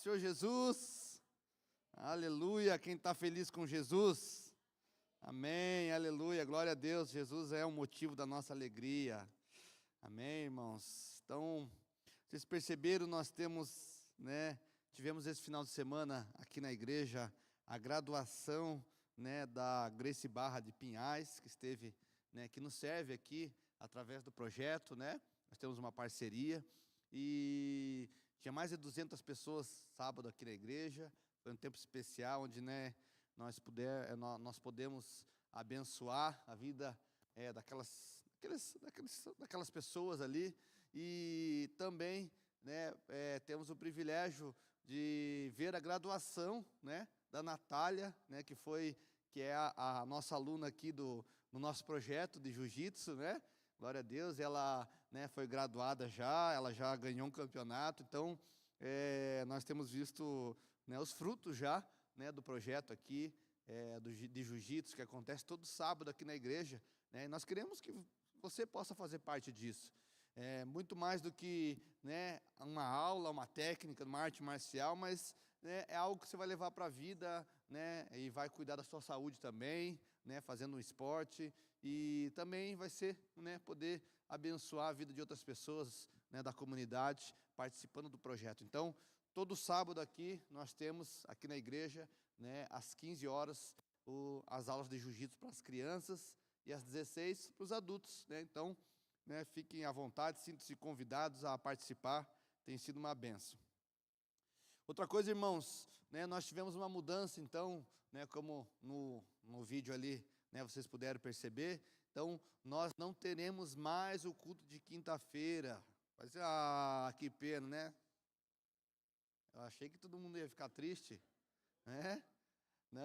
Senhor Jesus. Aleluia. Quem está feliz com Jesus? Amém, aleluia. Glória a Deus. Jesus é o motivo da nossa alegria. Amém, irmãos. Então, vocês perceberam, nós tivemos esse final de semana aqui na igreja a graduação, da Grace Barra de Pinhais, que esteve, que nos serve aqui através do projeto, Nós temos uma parceria e tinha mais de 200 pessoas sábado aqui na igreja. Foi um tempo especial onde, nós podemos abençoar a vida daquelas pessoas ali. E também, temos o privilégio de ver a graduação, da Natália, que é a nossa aluna aqui no nosso projeto de jiu-jitsu, Glória a Deus, ela foi graduada já, ela já ganhou um campeonato. Então, nós temos visto os frutos já do projeto aqui, de jiu-jitsu, que acontece todo sábado aqui na igreja. E nós queremos que você possa fazer parte disso. Muito mais do que uma aula, uma técnica, uma arte marcial, mas é algo que você vai levar para a vida, e vai cuidar da sua saúde também, fazendo um esporte. E também vai ser, poder abençoar a vida de outras pessoas, da comunidade, participando do projeto. Então, todo sábado aqui, nós temos, aqui na igreja, às 15 horas, as aulas de jiu-jitsu para as crianças e às 16 para os adultos. Então, fiquem à vontade, sintam-se convidados a participar, tem sido uma bênção. Outra coisa, irmãos, nós tivemos uma mudança, então, como no vídeo ali, vocês puderam perceber. Então, nós não teremos mais o culto de quinta-feira. Vai ser, que pena, Eu achei que todo mundo ia ficar triste,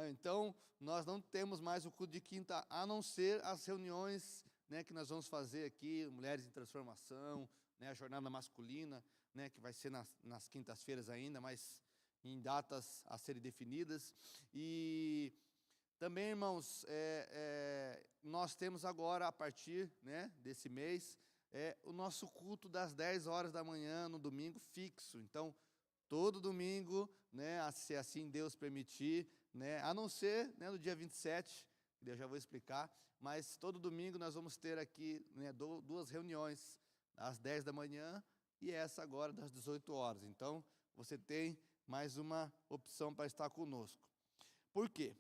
Então, nós não temos mais o culto de quinta, a não ser as reuniões, que nós vamos fazer aqui, Mulheres em Transformação, a jornada masculina, que vai ser nas quintas-feiras ainda, mas em datas a serem definidas. E também, irmãos, nós temos agora, a partir desse mês, o nosso culto das 10 horas da manhã, no domingo, fixo. Então, todo domingo, se assim Deus permitir, a não ser no dia 27, que eu já vou explicar, mas todo domingo nós vamos ter aqui 2 reuniões, às 10 da manhã e essa agora das 18 horas. Então, você tem mais uma opção para estar conosco. Por quê?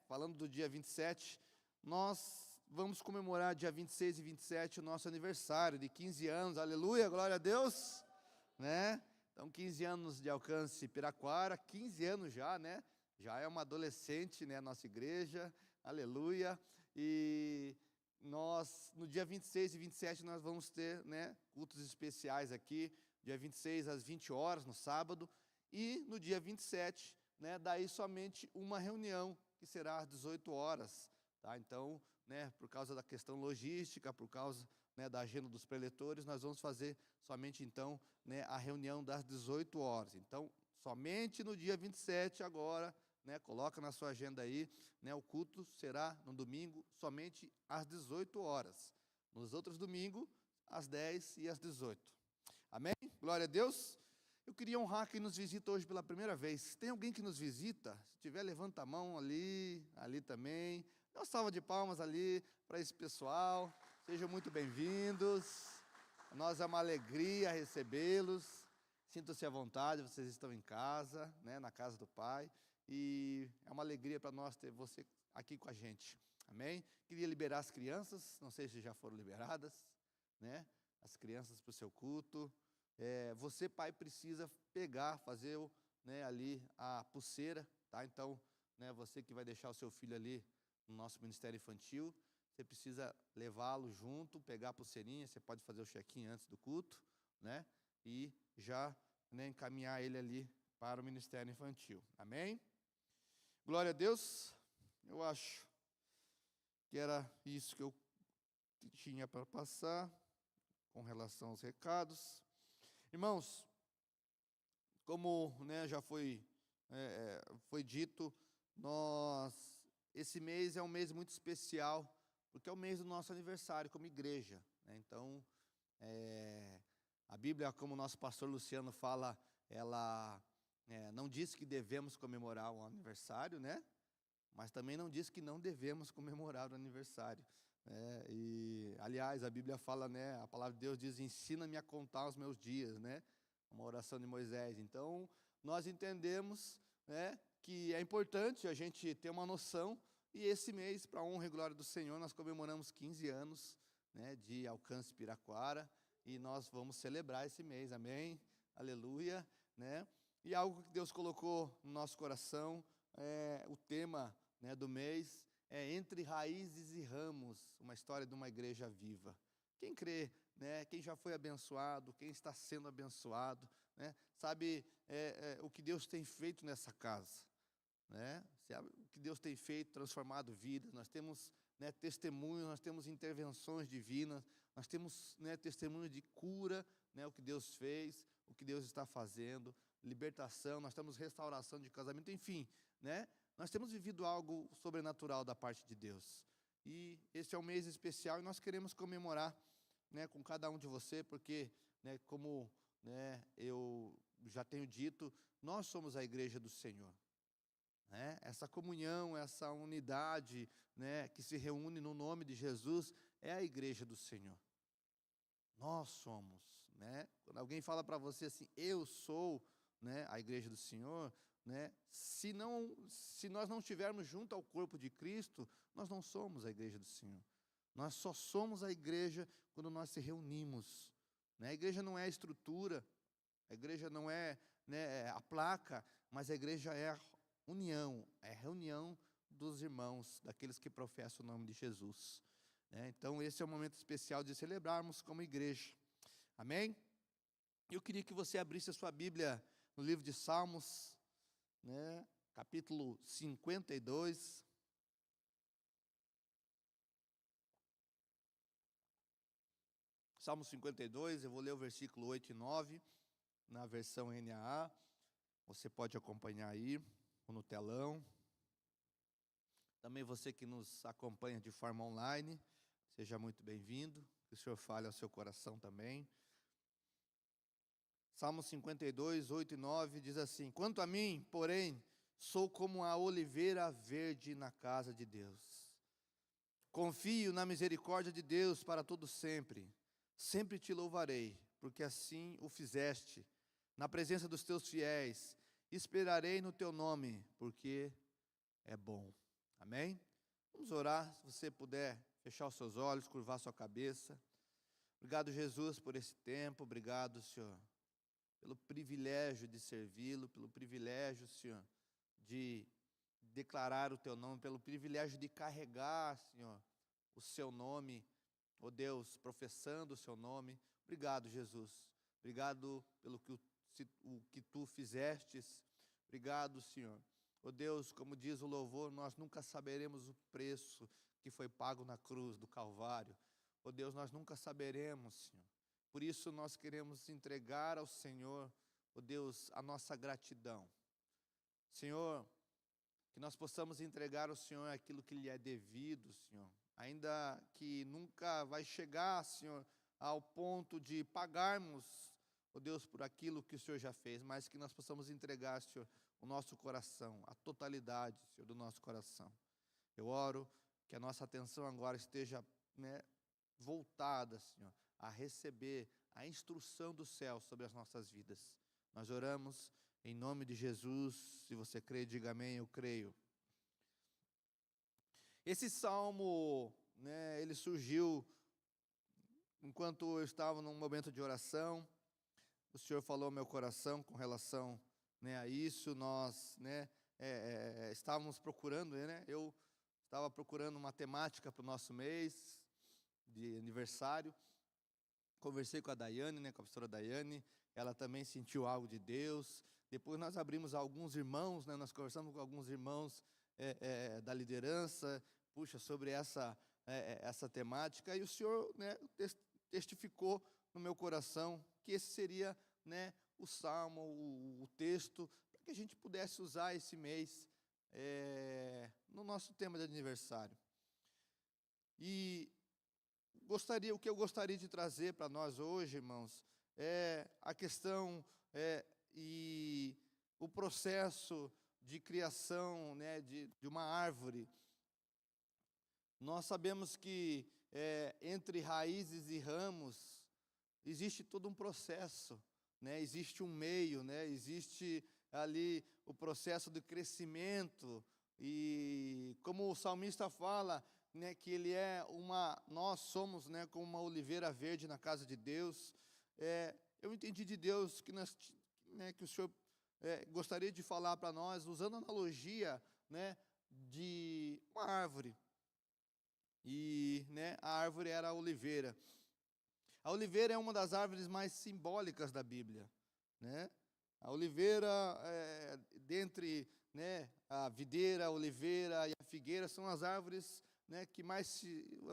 Falando do dia 27, nós vamos comemorar dia 26 e 27 o nosso aniversário de 15 anos, aleluia, glória a Deus, Então, 15 anos de Alcance Piraquara, 15 anos já, Já é uma adolescente, a nossa igreja, aleluia. E nós, no dia 26 e 27, nós vamos ter, cultos especiais aqui, dia 26 às 20 horas, no sábado, e no dia 27, daí somente uma reunião, que será às 18 horas, tá? Então, por causa da questão logística, por causa da agenda dos preletores, nós vamos fazer somente, então, a reunião das 18 horas. Então, somente no dia 27 agora, coloca na sua agenda aí, o culto será no domingo somente às 18 horas. Nos outros domingos, às 10 e às 18. Amém? Glória a Deus. Eu queria honrar quem nos visita hoje pela primeira vez. Tem alguém que nos visita? Se tiver, levanta a mão ali também. Dá uma salva de palmas ali para esse pessoal. Sejam muito bem-vindos. Nós é uma alegria recebê-los. Sintam-se à vontade, vocês estão em casa, na casa do Pai. E é uma alegria para nós ter você aqui com a gente. Amém? Queria liberar as crianças, não sei se já foram liberadas, As crianças para o seu culto. Você, pai, precisa fazer ali a pulseira, tá? Então, você que vai deixar o seu filho ali no nosso Ministério Infantil, você precisa levá-lo junto, pegar a pulseirinha, você pode fazer o check-in antes do culto, E já encaminhar ele ali para o Ministério Infantil. Amém? Glória a Deus. Eu acho que era isso que eu tinha para passar com relação aos recados. Irmãos, como já foi dito, esse mês é um mês muito especial, porque é o mês do nosso aniversário como igreja. Então, a Bíblia, como o nosso pastor Luciano fala, ela Não diz que devemos comemorar o aniversário, né? Mas também não diz que não devemos comemorar o aniversário. E, aliás, a Bíblia fala, né? A palavra de Deus diz: ensina-me a contar os meus dias, né? Uma oração de Moisés. Então, nós entendemos, né, que é importante a gente ter uma noção. E esse mês, para a honra e glória do Senhor, nós comemoramos 15 anos, né, de Alcance Piraquara. E nós vamos celebrar esse mês, amém? Aleluia, né? E algo que Deus colocou no nosso coração, o tema, né, do mês é Entre Raízes e Ramos, uma história de uma igreja viva. Quem crê, né, quem já foi abençoado, quem está sendo abençoado, né, sabe o que Deus tem feito nessa casa, né? Sabe o que Deus tem feito, transformado vidas. Nós temos, né, testemunhos, nós temos intervenções divinas, nós temos, né, testemunhos de cura, né, o que Deus fez, o que Deus está fazendo, libertação, nós temos restauração de casamento, enfim, né? Nós temos vivido algo sobrenatural da parte de Deus. E esse é um mês especial e nós queremos comemorar, né, com cada um de você, porque, né, como, né, eu já tenho dito, nós somos a igreja do Senhor. Né? Essa comunhão, essa unidade, né, que se reúne no nome de Jesus, é a igreja do Senhor. Nós somos, né? Quando alguém fala para você assim, eu sou, né, a igreja do Senhor, né? Se nós não estivermos junto ao corpo de Cristo, nós não somos a igreja do Senhor. Nós só somos a igreja quando nós se reunimos, né? A igreja não é a estrutura, a igreja não é, né, a placa, mas a igreja é a união, é a reunião dos irmãos, daqueles que professam o nome de Jesus. Então, esse é o momento especial de celebrarmos como igreja. Amém? Eu queria que você abrisse a sua Bíblia no livro de Salmos, né, capítulo 52. Salmo 52, eu vou ler o versículo 8 e 9, na versão NAA. Você pode acompanhar aí, ou no telão. Também você que nos acompanha de forma online, seja muito bem-vindo, que o Senhor fale ao seu coração também. Salmo 52, 8 e 9 diz assim: quanto a mim, porém, sou como a oliveira verde na casa de Deus. Confio na misericórdia de Deus para todo sempre. Sempre te louvarei, porque assim o fizeste. Na presença dos teus fiéis, esperarei no teu nome, porque é bom. Amém? Vamos orar, se você puder fechar os seus olhos, curvar sua cabeça. Obrigado, Jesus, por esse tempo. Obrigado, Senhor, pelo privilégio de servi-lo, pelo privilégio, Senhor, de declarar o teu nome, pelo privilégio de carregar, Senhor, o seu nome, ó Deus, professando o seu nome. Obrigado, Jesus. Obrigado pelo que o que tu fizestes. Obrigado, Senhor. Ó Deus, como diz o louvor, nós nunca saberemos o preço que foi pago na cruz do Calvário. Ó Deus, nós nunca saberemos, Senhor. Por isso nós queremos entregar ao Senhor, ó Deus, a nossa gratidão. Senhor, que nós possamos entregar ao Senhor aquilo que lhe é devido, Senhor. Ainda que nunca vai chegar, Senhor, ao ponto de pagarmos, ó Deus, por aquilo que o Senhor já fez, mas que nós possamos entregar, Senhor, o nosso coração, a totalidade, Senhor, do nosso coração. Eu oro que a nossa atenção agora esteja, né, voltada, Senhor, a receber a instrução do céu sobre as nossas vidas. Nós oramos em nome de Jesus. Se você crê, diga amém, eu creio. Esse salmo, né, ele surgiu enquanto eu estava num momento de oração. O Senhor falou ao meu coração com relação, né, a isso. Nós, né, estávamos procurando, né, eu estava procurando uma temática para o nosso mês de aniversário. Conversei com a Daiane, né, com a pastora Daiane. Ela também sentiu algo de Deus. Depois nós abrimos alguns irmãos, né, nós conversamos com alguns irmãos da liderança, sobre essa temática. E o Senhor, né, testificou no meu coração que esse seria, né, o salmo, o texto, para que a gente pudesse usar esse mês no nosso tema de aniversário. E o que eu gostaria de trazer para nós hoje, irmãos, é a questão e o processo de criação, né, de uma árvore, nós sabemos que entre raízes e ramos existe todo um processo, né? Existe um meio, né? Existe ali o processo de crescimento, e como o salmista fala, né, que nós somos, né, como uma oliveira verde na casa de Deus. Eu entendi de Deus que que o Senhor gostaria de falar para nós, usando a analogia, né, de uma árvore. E, né, a árvore era a oliveira. A oliveira é uma das árvores mais simbólicas da Bíblia, né? A oliveira, dentre, né, a videira, a oliveira e a figueira, são as árvores, né, que mais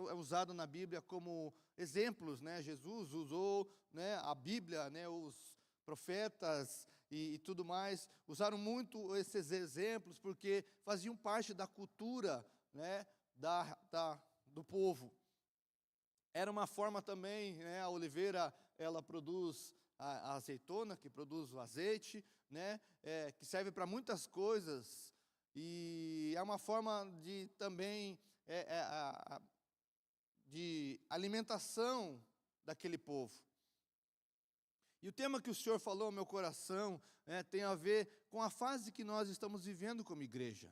é usado na Bíblia como exemplos, né? Jesus usou, né, a Bíblia, né, os profetas e tudo mais usaram muito esses exemplos porque faziam parte da cultura, né, do povo. Era uma forma também, né, a oliveira, ela produz a azeitona, que produz o azeite, né, que serve para muitas coisas, e é uma forma de também de alimentação daquele povo. E o tema que o Senhor falou ao meu coração tem a ver com a fase que nós estamos vivendo como igreja.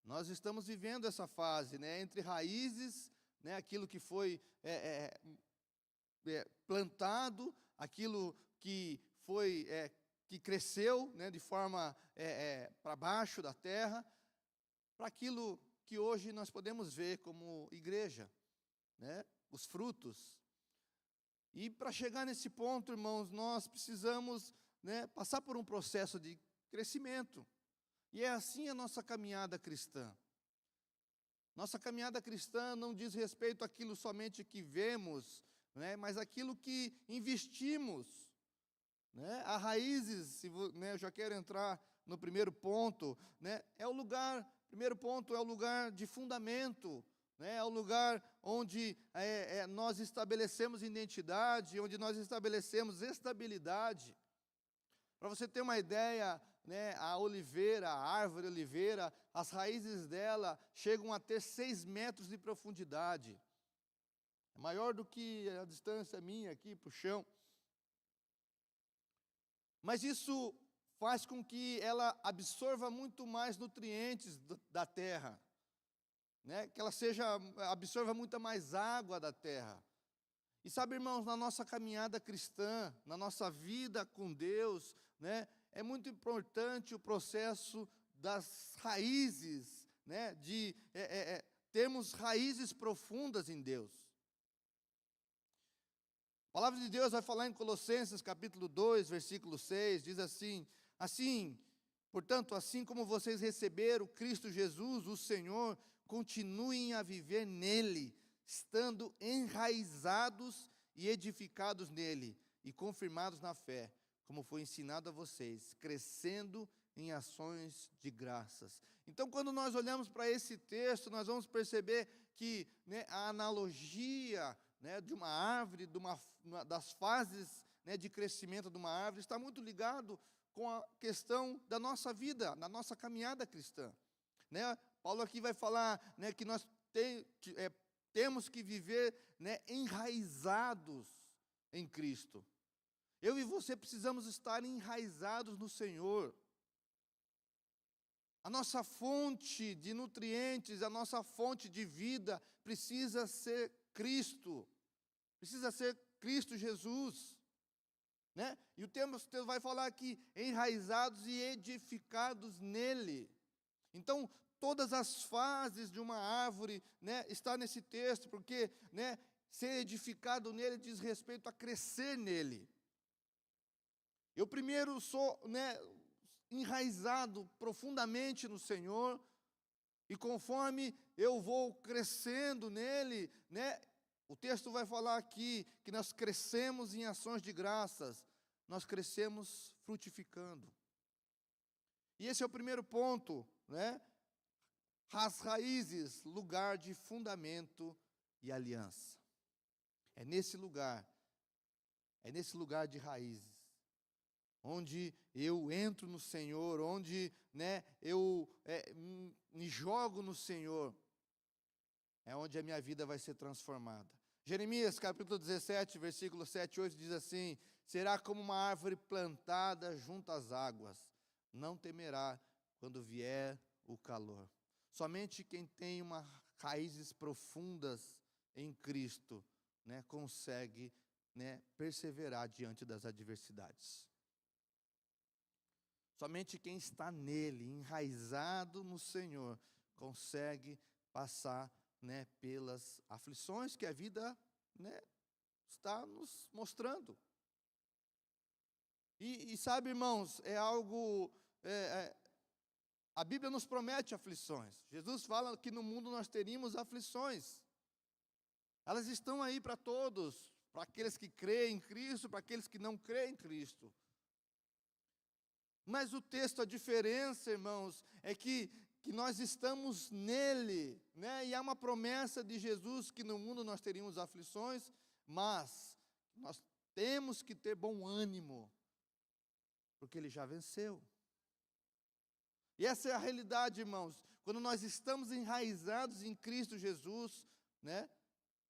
Nós estamos vivendo essa fase, né, entre raízes, né, aquilo que foi plantado, aquilo que foi que cresceu, né, de forma para baixo da terra, para aquilo que hoje nós podemos ver como igreja, né, os frutos. E para chegar nesse ponto, irmãos, nós precisamos, né, passar por um processo de crescimento. E é assim a nossa caminhada cristã. Nossa caminhada cristã não diz respeito àquilo somente que vemos, né, mas aquilo que investimos, né? Há raízes, né, eu já quero entrar no primeiro ponto, né? Primeiro ponto é o lugar de fundamento, né? É o lugar onde nós estabelecemos identidade, onde nós estabelecemos estabilidade. Para você ter uma ideia, né, a oliveira, a árvore oliveira, as raízes dela chegam a ter 6 metros de profundidade. É maior do que a distância minha aqui para o chão. Mas isso faz com que ela absorva muito mais nutrientes da terra, né? Que ela absorva muita mais água da terra. E sabe, irmãos, na nossa caminhada cristã, na nossa vida com Deus, né, é muito importante o processo das raízes, né, de termos raízes profundas em Deus. A palavra de Deus vai falar em Colossenses capítulo 2, versículo 6, diz assim, portanto, assim como vocês receberam Cristo Jesus, o Senhor, continuem a viver nele, estando enraizados e edificados nele, e confirmados na fé, como foi ensinado a vocês, crescendo em ações de graças. Então, quando nós olhamos para esse texto, nós vamos perceber que, né, a analogia, né, de uma árvore, das fases, né, de crescimento de uma árvore, está muito ligado com a questão da nossa vida, da nossa caminhada cristã, né? Paulo aqui vai falar, né, que nós temos que viver, né, enraizados em Cristo. Eu e você precisamos estar enraizados no Senhor. A nossa fonte de nutrientes, a nossa fonte de vida precisa ser Cristo. Precisa ser Cristo Jesus, né? E o texto vai falar aqui, enraizados e edificados nele. Então, todas as fases de uma árvore, né, está nesse texto, porque, né, ser edificado nele diz respeito a crescer nele. Eu primeiro sou, né, enraizado profundamente no Senhor, e conforme eu vou crescendo nele, né, o texto vai falar aqui que nós crescemos em ações de graças, nós crescemos frutificando. E esse é o primeiro ponto, né? As raízes, lugar de fundamento e aliança. É nesse lugar de raízes, onde eu entro no Senhor, onde, né, eu me jogo no Senhor, é onde a minha vida vai ser transformada. Jeremias capítulo 17, versículo 7 e 8 diz assim: será como uma árvore plantada junto às águas, não temerá quando vier o calor. Somente quem tem raízes profundas em Cristo, né, consegue, né, perseverar diante das adversidades. Somente quem está nele, enraizado no Senhor, consegue passar, né, pelas aflições que a vida, né, está nos mostrando. E sabe, irmãos, é algo... a Bíblia nos promete aflições. Jesus fala que no mundo nós teríamos aflições. Elas estão aí para todos, para aqueles que creem em Cristo, para aqueles que não creem em Cristo. Mas o texto, a diferença, irmãos, é que nós estamos nele, né? E há uma promessa de Jesus que no mundo nós teríamos aflições, mas nós temos que ter bom ânimo, porque ele já venceu. E essa é a realidade, irmãos. Quando nós estamos enraizados em Cristo Jesus, né?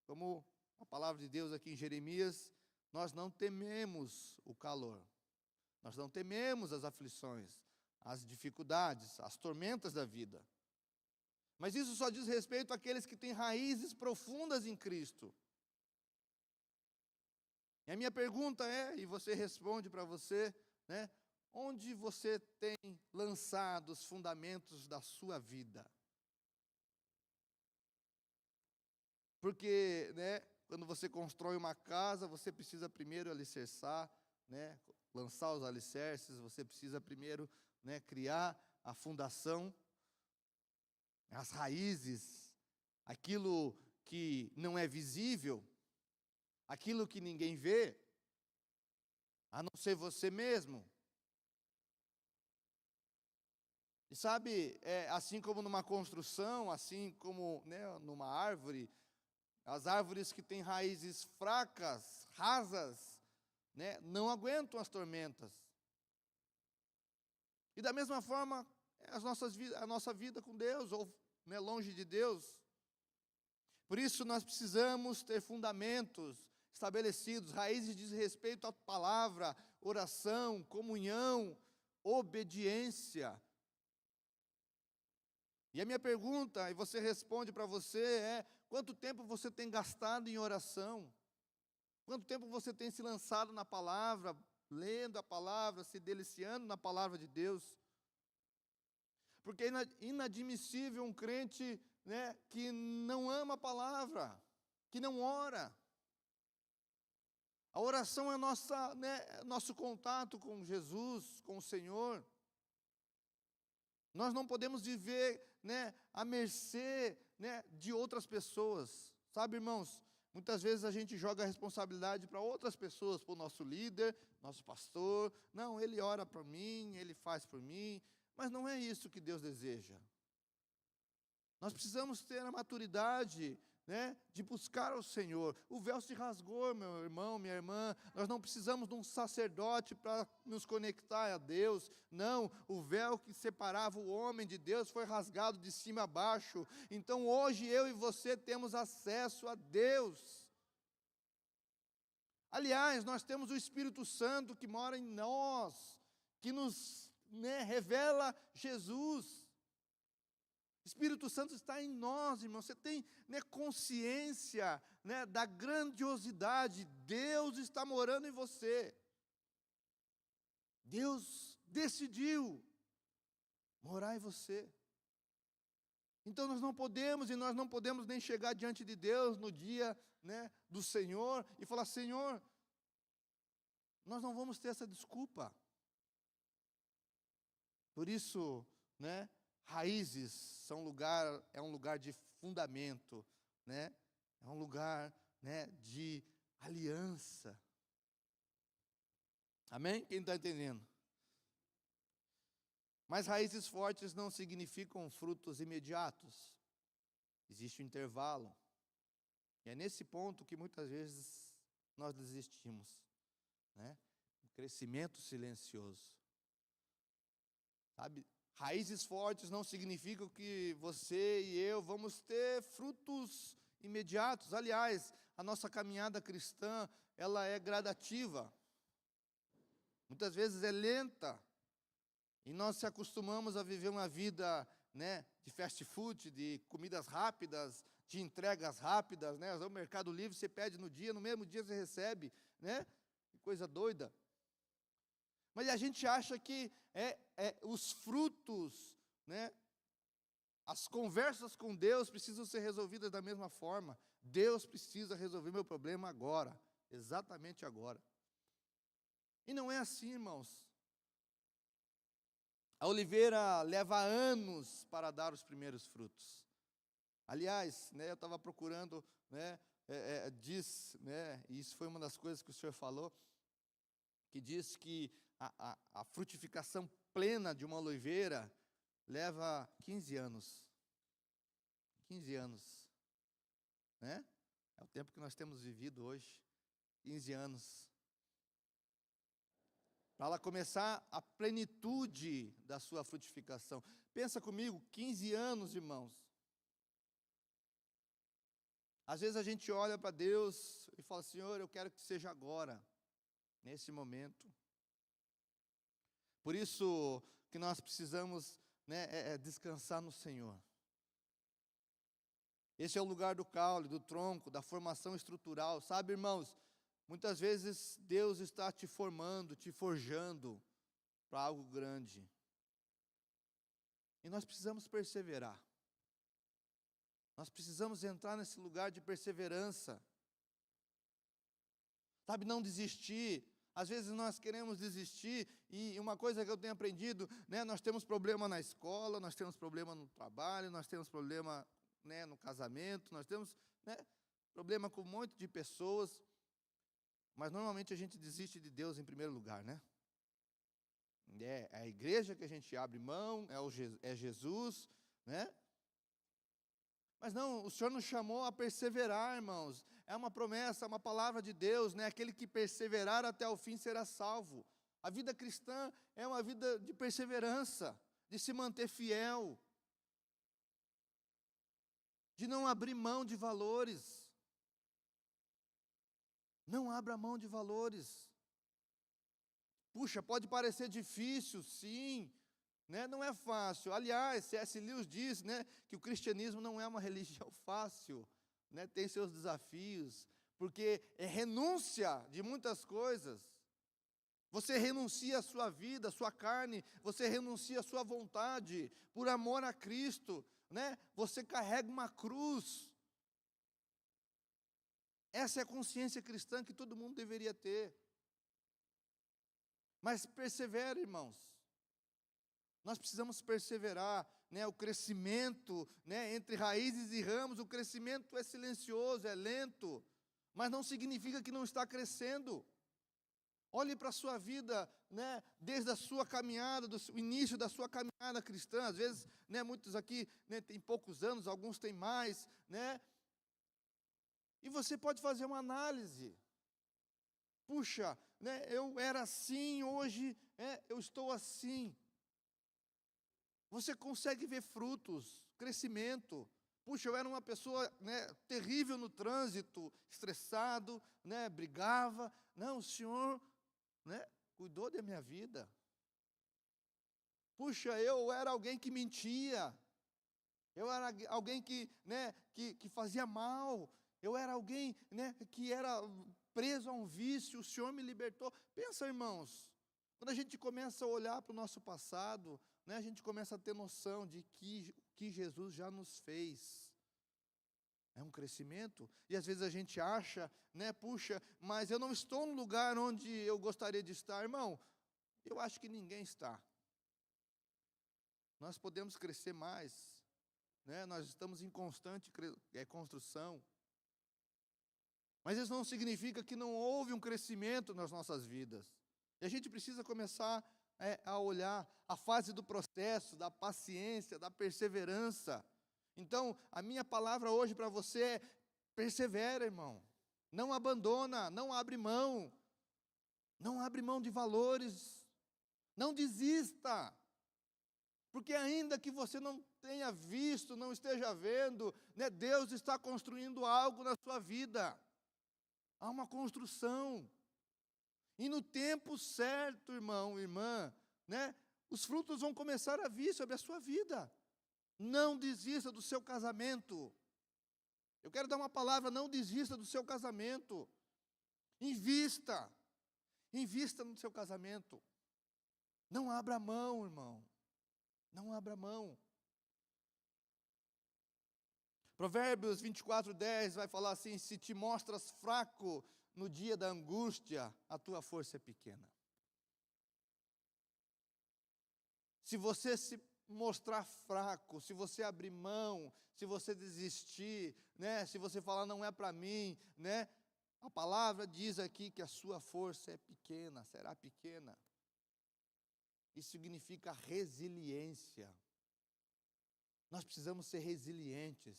Como a palavra de Deus aqui em Jeremias, nós não tememos o calor. Nós não tememos as aflições, as dificuldades, as tormentas da vida. Mas isso só diz respeito àqueles que têm raízes profundas em Cristo. E a minha pergunta é, e você responde para você, né? Onde você tem lançado os fundamentos da sua vida? Porque, né, quando você constrói uma casa, você precisa primeiro alicerçar, né, lançar os alicerces, você precisa primeiro, né, criar a fundação, as raízes, aquilo que não é visível, aquilo que ninguém vê, a não ser você mesmo. E sabe, assim como numa construção, assim como, né, numa árvore, as árvores que têm raízes fracas, rasas, né, não aguentam as tormentas. E da mesma forma, a nossa vida com Deus, ou, né, longe de Deus. Por isso nós precisamos ter fundamentos estabelecidos, raízes de respeito à palavra, oração, comunhão, obediência. E a minha pergunta, e você responde para você, é: quanto tempo você tem gastado em oração? Quanto tempo você tem se lançado na palavra, lendo a palavra, se deliciando na palavra de Deus? Porque é inadmissível um crente, né, que não ama a palavra, que não ora. A oração é nosso contato com Jesus, com o Senhor. Nós não podemos viver, né, à mercê, né, de outras pessoas. Sabe, irmãos, muitas vezes a gente joga a responsabilidade para outras pessoas, para o nosso líder, nosso pastor. Não, ele ora por mim, ele faz por mim. Mas não é isso que Deus deseja. Nós precisamos ter a maturidade, né, de buscar o Senhor. O véu se rasgou, meu irmão, minha irmã. Nós não precisamos de um sacerdote para nos conectar a Deus. Não, o véu que separava o homem de Deus foi rasgado de cima a baixo. Então hoje eu e você temos acesso a Deus. Aliás, nós temos o Espírito Santo que mora em nós, que nos, né, revela Jesus. O Espírito Santo está em nós, irmão. Você tem, né, consciência, né, da grandiosidade. Deus está morando em você. Deus decidiu morar em você. Então nós não podemos nem chegar diante de Deus no dia, né, do Senhor e falar: Senhor, nós não vamos ter essa desculpa. Por isso, né, raízes é um lugar de fundamento, né? É um lugar, né, de aliança. Amém? Quem está entendendo? Mas raízes fortes não significam frutos imediatos. Existe um intervalo. E é nesse ponto que muitas vezes nós desistimos, né? crescimento silencioso. Sabe? Raízes fortes não significam que você e eu vamos ter frutos imediatos. Aliás, a nossa caminhada cristã, ela é gradativa. Muitas vezes é lenta. E nós se acostumamos a viver uma vida, né, de fast food, de comidas rápidas, de entregas rápidas, né? O Mercado Livre você pede no dia, no mesmo dia você recebe, né? Que coisa doida. Mas a gente acha que os frutos, né, as conversas com Deus precisam ser resolvidas da mesma forma. Deus precisa resolver meu problema agora, exatamente agora. E não é assim, irmãos. A oliveira leva anos para dar os primeiros frutos. Aliás, né, eu estava procurando, né, diz, né, e isso foi uma das coisas que o senhor falou, que diz que a frutificação plena de uma oliveira leva 15 anos. 15 anos. Né? É o tempo que nós temos vivido hoje. 15 anos. Para ela começar a plenitude da sua frutificação. Pensa comigo, 15 anos, irmãos. Às vezes a gente olha para Deus e fala, Senhor, eu quero que seja agora, nesse momento. Por isso que nós precisamos, né, descansar no Senhor. Esse é o lugar do caule, do tronco, da formação estrutural. Sabe, irmãos, muitas vezes Deus está te formando, te forjando para algo grande. E nós precisamos perseverar. Nós precisamos entrar nesse lugar de perseverança. Sabe, não desistir. Às vezes nós queremos desistir, e uma coisa que eu tenho aprendido, né, nós temos problema na escola, nós temos problema no trabalho, nós temos problema, né, no casamento, nós temos, né, problema com um monte de pessoas, mas normalmente a gente desiste de Deus em primeiro lugar, né? É a igreja que a gente abre mão, é Jesus, né? Mas não, o Senhor nos chamou a perseverar, irmãos. É uma promessa, uma palavra de Deus, né? Aquele que perseverar até o fim será salvo. A vida cristã é uma vida de perseverança, de se manter fiel, de não abrir mão de valores. Não abra mão de valores. Puxa, pode parecer difícil, sim, né? Não é fácil. Aliás, C.S. Lewis diz, né, que o cristianismo não é uma religião fácil, né? Tem seus desafios, porque é renúncia de muitas coisas. Você renuncia a sua vida, a sua carne, você renuncia a sua vontade, por amor a Cristo, né? Você carrega uma cruz. Essa é a consciência cristã que todo mundo deveria ter. Mas persevere, irmãos. Nós precisamos perseverar, né? O crescimento, né, entre raízes e ramos, o crescimento é silencioso, é lento, mas não significa que não está crescendo. Olhe para a sua vida, né, desde a sua caminhada, do início da sua caminhada cristã. Às vezes, né, muitos aqui, né, têm poucos anos, alguns têm mais, né? E você pode fazer uma análise. Puxa, né, eu era assim, hoje eu estou assim. Você consegue ver frutos, crescimento. Puxa, eu era uma pessoa, né, terrível no trânsito, estressado, né, brigava. Não, o Senhor, né, cuidou da minha vida. Puxa, eu era alguém que mentia. Eu era alguém que, né, que fazia mal. Eu era alguém, né, que era preso a um vício. O Senhor me libertou. Pensa, irmãos, quando a gente começa a olhar para o nosso passado, né, a gente começa a ter noção de que Jesus já nos fez. É um crescimento. E às vezes a gente acha, né, puxa, mas eu não estou no lugar onde eu gostaria de estar. Irmão, eu acho que ninguém está. Nós podemos crescer mais, né? Nós estamos em constante construção. Mas isso não significa que não houve um crescimento nas nossas vidas. E a gente precisa começar a olhar a fase do processo, da paciência, da perseverança. Então, a minha palavra hoje para você é: persevera, irmão. Não abandona, não abre mão. Não abre mão de valores. Não desista. Porque ainda que você não tenha visto, não esteja vendo, né, Deus está construindo algo na sua vida. Há uma construção. E no tempo certo, irmão, irmã, né, os frutos vão começar a vir sobre a sua vida. Não desista do seu casamento. Eu quero dar uma palavra, não desista do seu casamento. Invista. Invista no seu casamento. Não abra mão, irmão. Não abra mão. Provérbios 24:10 vai falar assim: se te mostras fraco no dia da angústia, a tua força é pequena. Se você se mostrar fraco, se você abrir mão, se você desistir, né, se você falar não é para mim, né, a palavra diz aqui que a sua força é pequena, será pequena. Isso significa resiliência. Nós precisamos ser resilientes.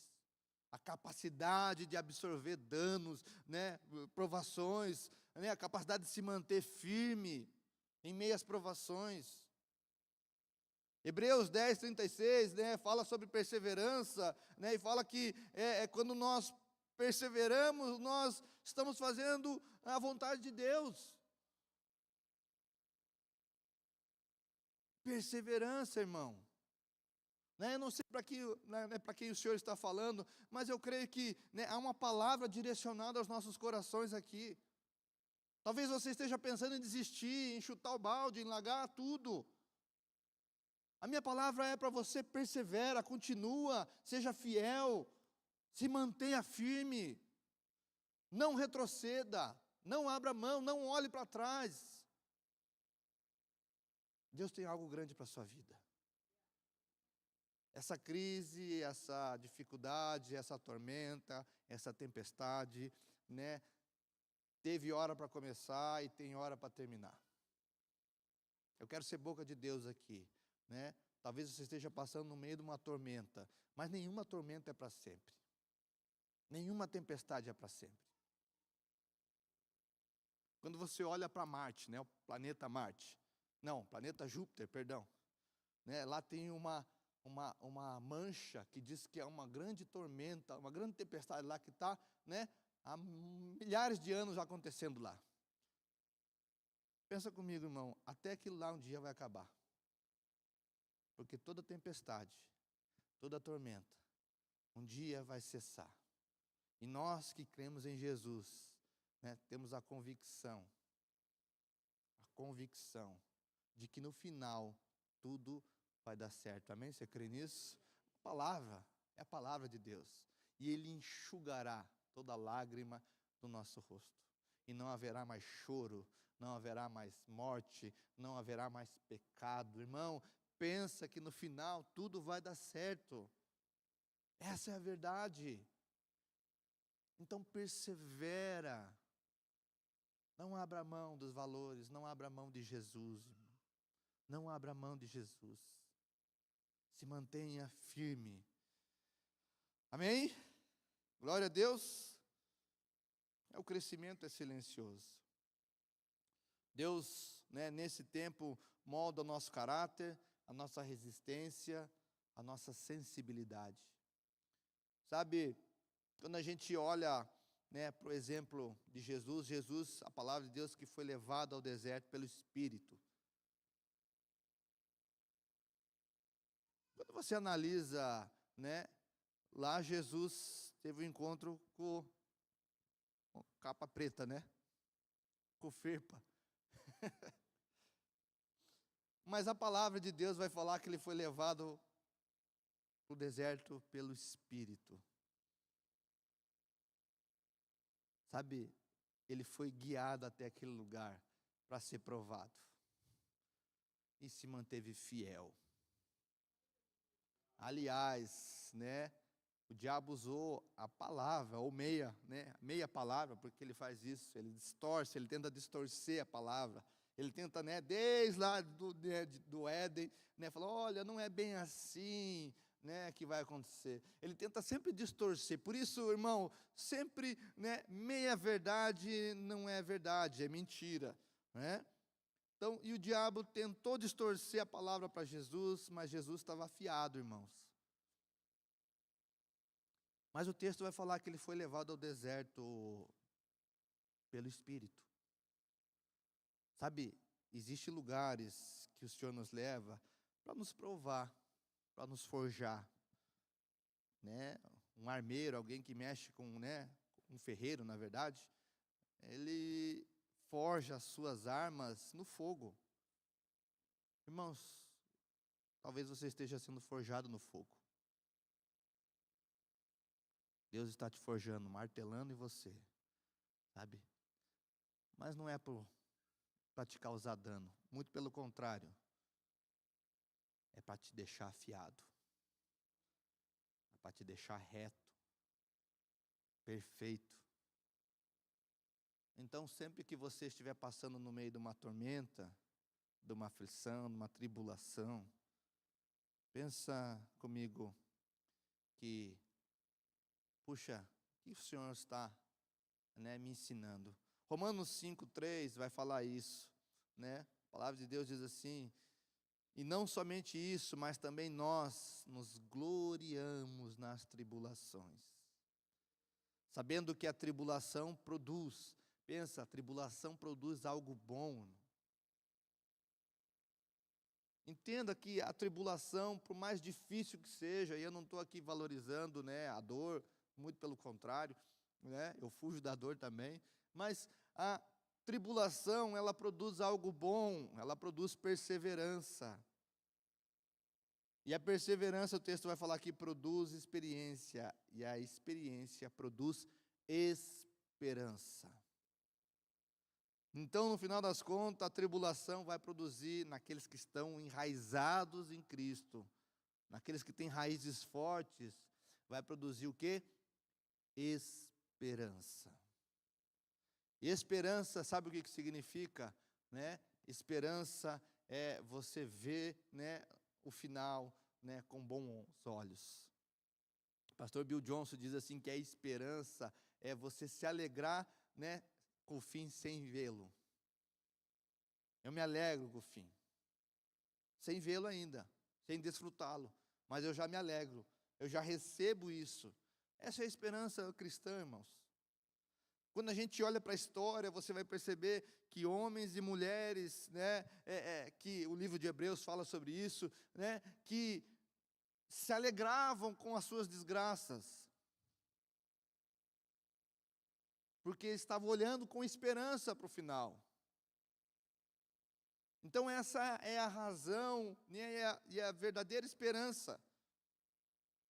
A capacidade de absorver danos, né, provações, né, a capacidade de se manter firme em meio às provações. Hebreus 10:36, né, fala sobre perseverança, né, e fala que quando nós perseveramos, nós estamos fazendo a vontade de Deus. Perseverança, irmão. Né, eu não sei para quem o Senhor está falando, mas eu creio que, né, há uma palavra direcionada aos nossos corações aqui. Talvez você esteja pensando em desistir, em chutar o balde, em largar tudo. A minha palavra é para você: persevera, continua, seja fiel, se mantenha firme, não retroceda, não abra mão, não olhe para trás. Deus tem algo grande para a sua vida. Essa crise, essa dificuldade, essa tormenta, essa tempestade, né, teve hora para começar e tem hora para terminar. Eu quero ser boca de Deus aqui, né? Talvez você esteja passando no meio de uma tormenta, mas nenhuma tormenta é para sempre. Nenhuma tempestade é para sempre. Quando você olha para Marte, né, o planeta Marte, não, planeta Júpiter, perdão, né, lá tem uma mancha que diz que é uma grande tormenta, uma grande tempestade lá que está, né, há milhares de anos acontecendo lá. Pensa comigo, irmão, até aquilo lá um dia vai acabar. Porque toda tempestade, toda tormenta, um dia vai cessar. E nós que cremos em Jesus, né, temos a convicção de que no final tudo vai dar certo. Amém? Você crê nisso? A palavra é a palavra de Deus. E Ele enxugará toda lágrima do nosso rosto. E não haverá mais choro, não haverá mais morte, não haverá mais pecado. Irmão, pensa que no final tudo vai dar certo. Essa é a verdade. Então persevera. Não abra mão dos valores, não abra mão de Jesus. Não abra mão de Jesus. Se mantenha firme. Amém? Glória a Deus. O crescimento é silencioso. Deus, né, nesse tempo, molda o nosso caráter, a nossa resistência, a nossa sensibilidade. Sabe, quando a gente olha, né, para o exemplo de Jesus, a palavra de Deus que foi levado ao deserto pelo Espírito. Quando você analisa, né, lá Jesus teve um encontro com capa preta, né? Com ferpa. Mas a palavra de Deus vai falar que ele foi levado para o deserto pelo Espírito. Sabe, ele foi guiado até aquele lugar para ser provado. E se manteve fiel. Aliás, né, o diabo usou a palavra, ou meia palavra, porque ele faz isso, ele distorce, ele tenta distorcer a palavra. Ele tenta, né, desde lá do Éden, né, falar, olha, não é bem assim, né, que vai acontecer. Ele tenta sempre distorcer. Por isso, irmão, sempre, né, meia verdade não é verdade, é mentira. né? Então, e o diabo tentou distorcer a palavra para Jesus, mas Jesus estava afiado, irmãos. Mas o texto vai falar que ele foi levado ao deserto pelo Espírito. Sabe, existem lugares que o Senhor nos leva para nos provar, para nos forjar, né? Um armeiro, alguém que mexe com, né, um ferreiro, na verdade, ele forja as suas armas no fogo. Irmãos, talvez você esteja sendo forjado no fogo. Deus está te forjando, martelando em você, sabe? Mas não é para te causar dano, muito pelo contrário. É para te deixar afiado. É para te deixar reto, perfeito. Então, sempre que você estiver passando no meio de uma tormenta, de uma aflição, de uma tribulação, pensa comigo que, puxa, o que o Senhor está, né, me ensinando? Romanos 5:3 vai falar isso, né? A palavra de Deus diz assim: e não somente isso, mas também nós nos gloriamos nas tribulações, sabendo que a tribulação produz, pensa, a tribulação produz algo bom. Entenda que a tribulação, por mais difícil que seja, e eu não estou aqui valorizando, né, a dor, muito pelo contrário, né, eu fujo da dor também, mas a tribulação, ela produz algo bom, ela produz perseverança. E a perseverança, o texto vai falar que produz experiência, e a experiência produz esperança. Então, no final das contas, a tribulação vai produzir naqueles que estão enraizados em Cristo, naqueles que têm raízes fortes, vai produzir o quê? Esperança. Esperança, sabe o que significa, né? Esperança é você ver, né, o final, né, com bons olhos. O pastor Bill Johnson diz assim que a esperança é você se alegrar, né, com o fim sem vê-lo. Eu me alegro com o fim, sem vê-lo ainda, sem desfrutá-lo, mas eu já me alegro, eu já recebo isso. Essa é a esperança cristã, irmãos. Quando a gente olha para a história, você vai perceber que homens e mulheres, né, que o livro de Hebreus fala sobre isso, né, que se alegravam com as suas desgraças, porque estavam olhando com esperança para o final. Então essa é a razão, né, e a verdadeira esperança.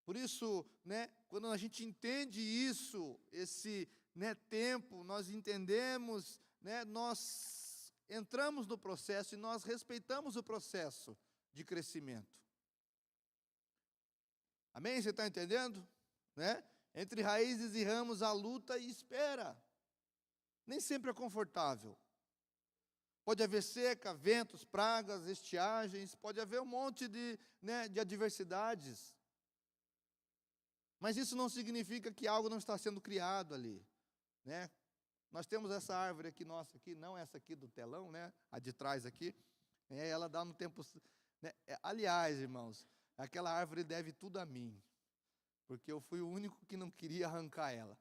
Por isso, né, quando a gente entende isso, esse, né, tempo, nós entendemos, né, nós entramos no processo e nós respeitamos o processo de crescimento. Amém? Você está entendendo? Né? Entre raízes e ramos há luta e espera. Nem sempre é confortável. Pode haver seca, ventos, pragas, estiagens, pode haver um monte de, né, de adversidades. Mas isso não significa que algo não está sendo criado ali, né? Nós temos essa árvore aqui, nossa, aqui, não essa aqui do telão, né? A de trás aqui, ela dá no tempo, né? Aliás, irmãos, aquela árvore deve tudo a mim, porque eu fui o único que não queria arrancar ela.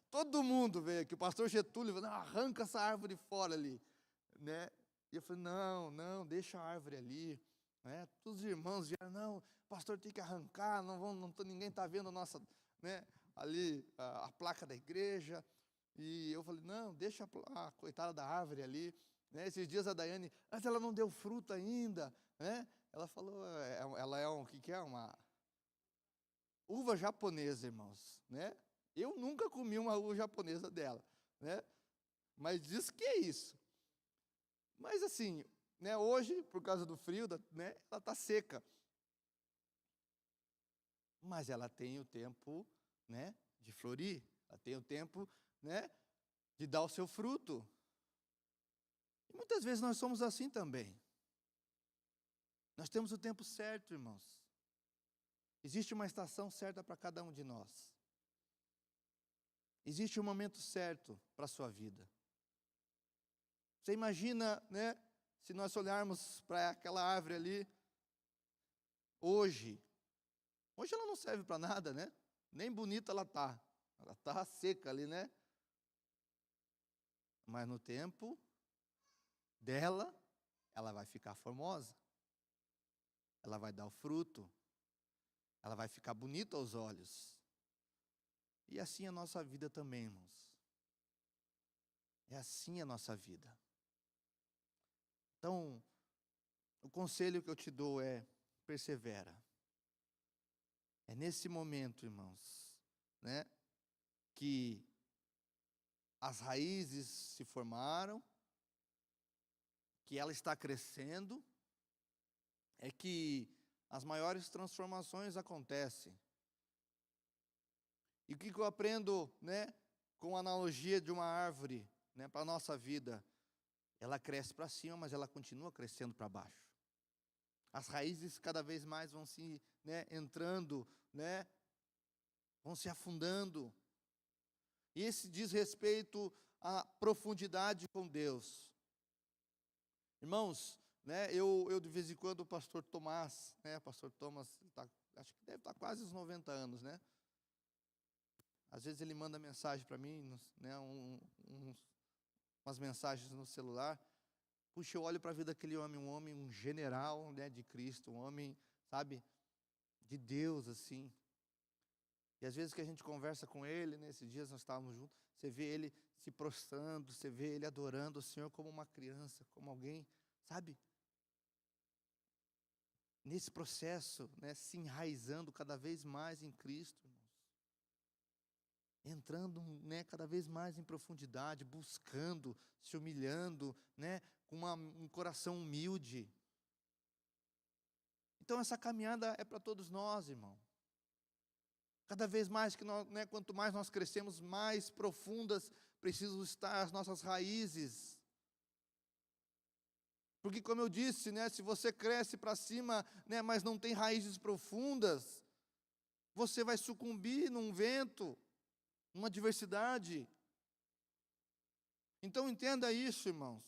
Todo mundo veio aqui, o pastor Getúlio falou, não, arranca essa árvore fora ali, né? E eu falei, não, deixa a árvore ali, né? Todos os irmãos vieram, não, pastor tem que arrancar, ninguém está vendo a nossa, né, ali a placa da igreja. E eu falei, não, deixa a coitada da árvore ali, né? Esses dias a Daiane, mas ela não deu fruto ainda, né? Ela falou, ela é o que é? Uma uva japonesa, irmãos, né? Eu nunca comi uma uva japonesa dela, né? Mas diz que é isso. Mas assim, né, hoje, por causa do frio, né, ela está seca. Mas ela tem o tempo, né, de florir, ela tem o tempo, né, de dar o seu fruto. E muitas vezes nós somos assim também. Nós temos o tempo certo, irmãos. Existe uma estação certa para cada um de nós. Existe um momento certo para a sua vida. Você imagina, né, se nós olharmos para aquela árvore ali, hoje ela não serve para nada, né? Nem bonita ela está seca ali, né? Mas no tempo dela, ela vai ficar formosa, ela vai dar o fruto, ela vai ficar bonita aos olhos. E assim a nossa vida também, irmãos. É assim a nossa vida. Então, o conselho que eu te dou é: persevera. É nesse momento, irmãos, né, que as raízes se formaram, que ela está crescendo, é que as maiores transformações acontecem. E o que eu aprendo, né, com a analogia de uma árvore, né, para a nossa vida? Ela cresce para cima, mas ela continua crescendo para baixo. As raízes cada vez mais vão se, né, entrando, né, vão se afundando. E esse diz respeito à profundidade com Deus. Irmãos, né, eu de vez em quando, o pastor Tomás, né, pastor Thomas, acho que deve estar quase os 90 anos, né? Às vezes ele manda mensagem para mim, né, umas mensagens no celular. Puxa, eu olho para a vida daquele homem, um general, né, de Cristo, um homem, sabe, de Deus, assim. E às vezes que a gente conversa com ele, nesses dias nós estávamos juntos, você vê ele se prostrando, você vê ele adorando o Senhor como uma criança, como alguém, sabe? Nesse processo, né, se enraizando cada vez mais em Cristo, irmãos. Entrando, né, cada vez mais em profundidade, buscando, se humilhando, né, com um coração humilde. Então essa caminhada é para todos nós, irmão. Cada vez mais que nós, né, quanto mais nós crescemos, mais profundas precisam estar as nossas raízes. Porque, como eu disse, né, se você cresce para cima, né, mas não tem raízes profundas, você vai sucumbir num vento, numa adversidade. Então entenda isso, irmãos.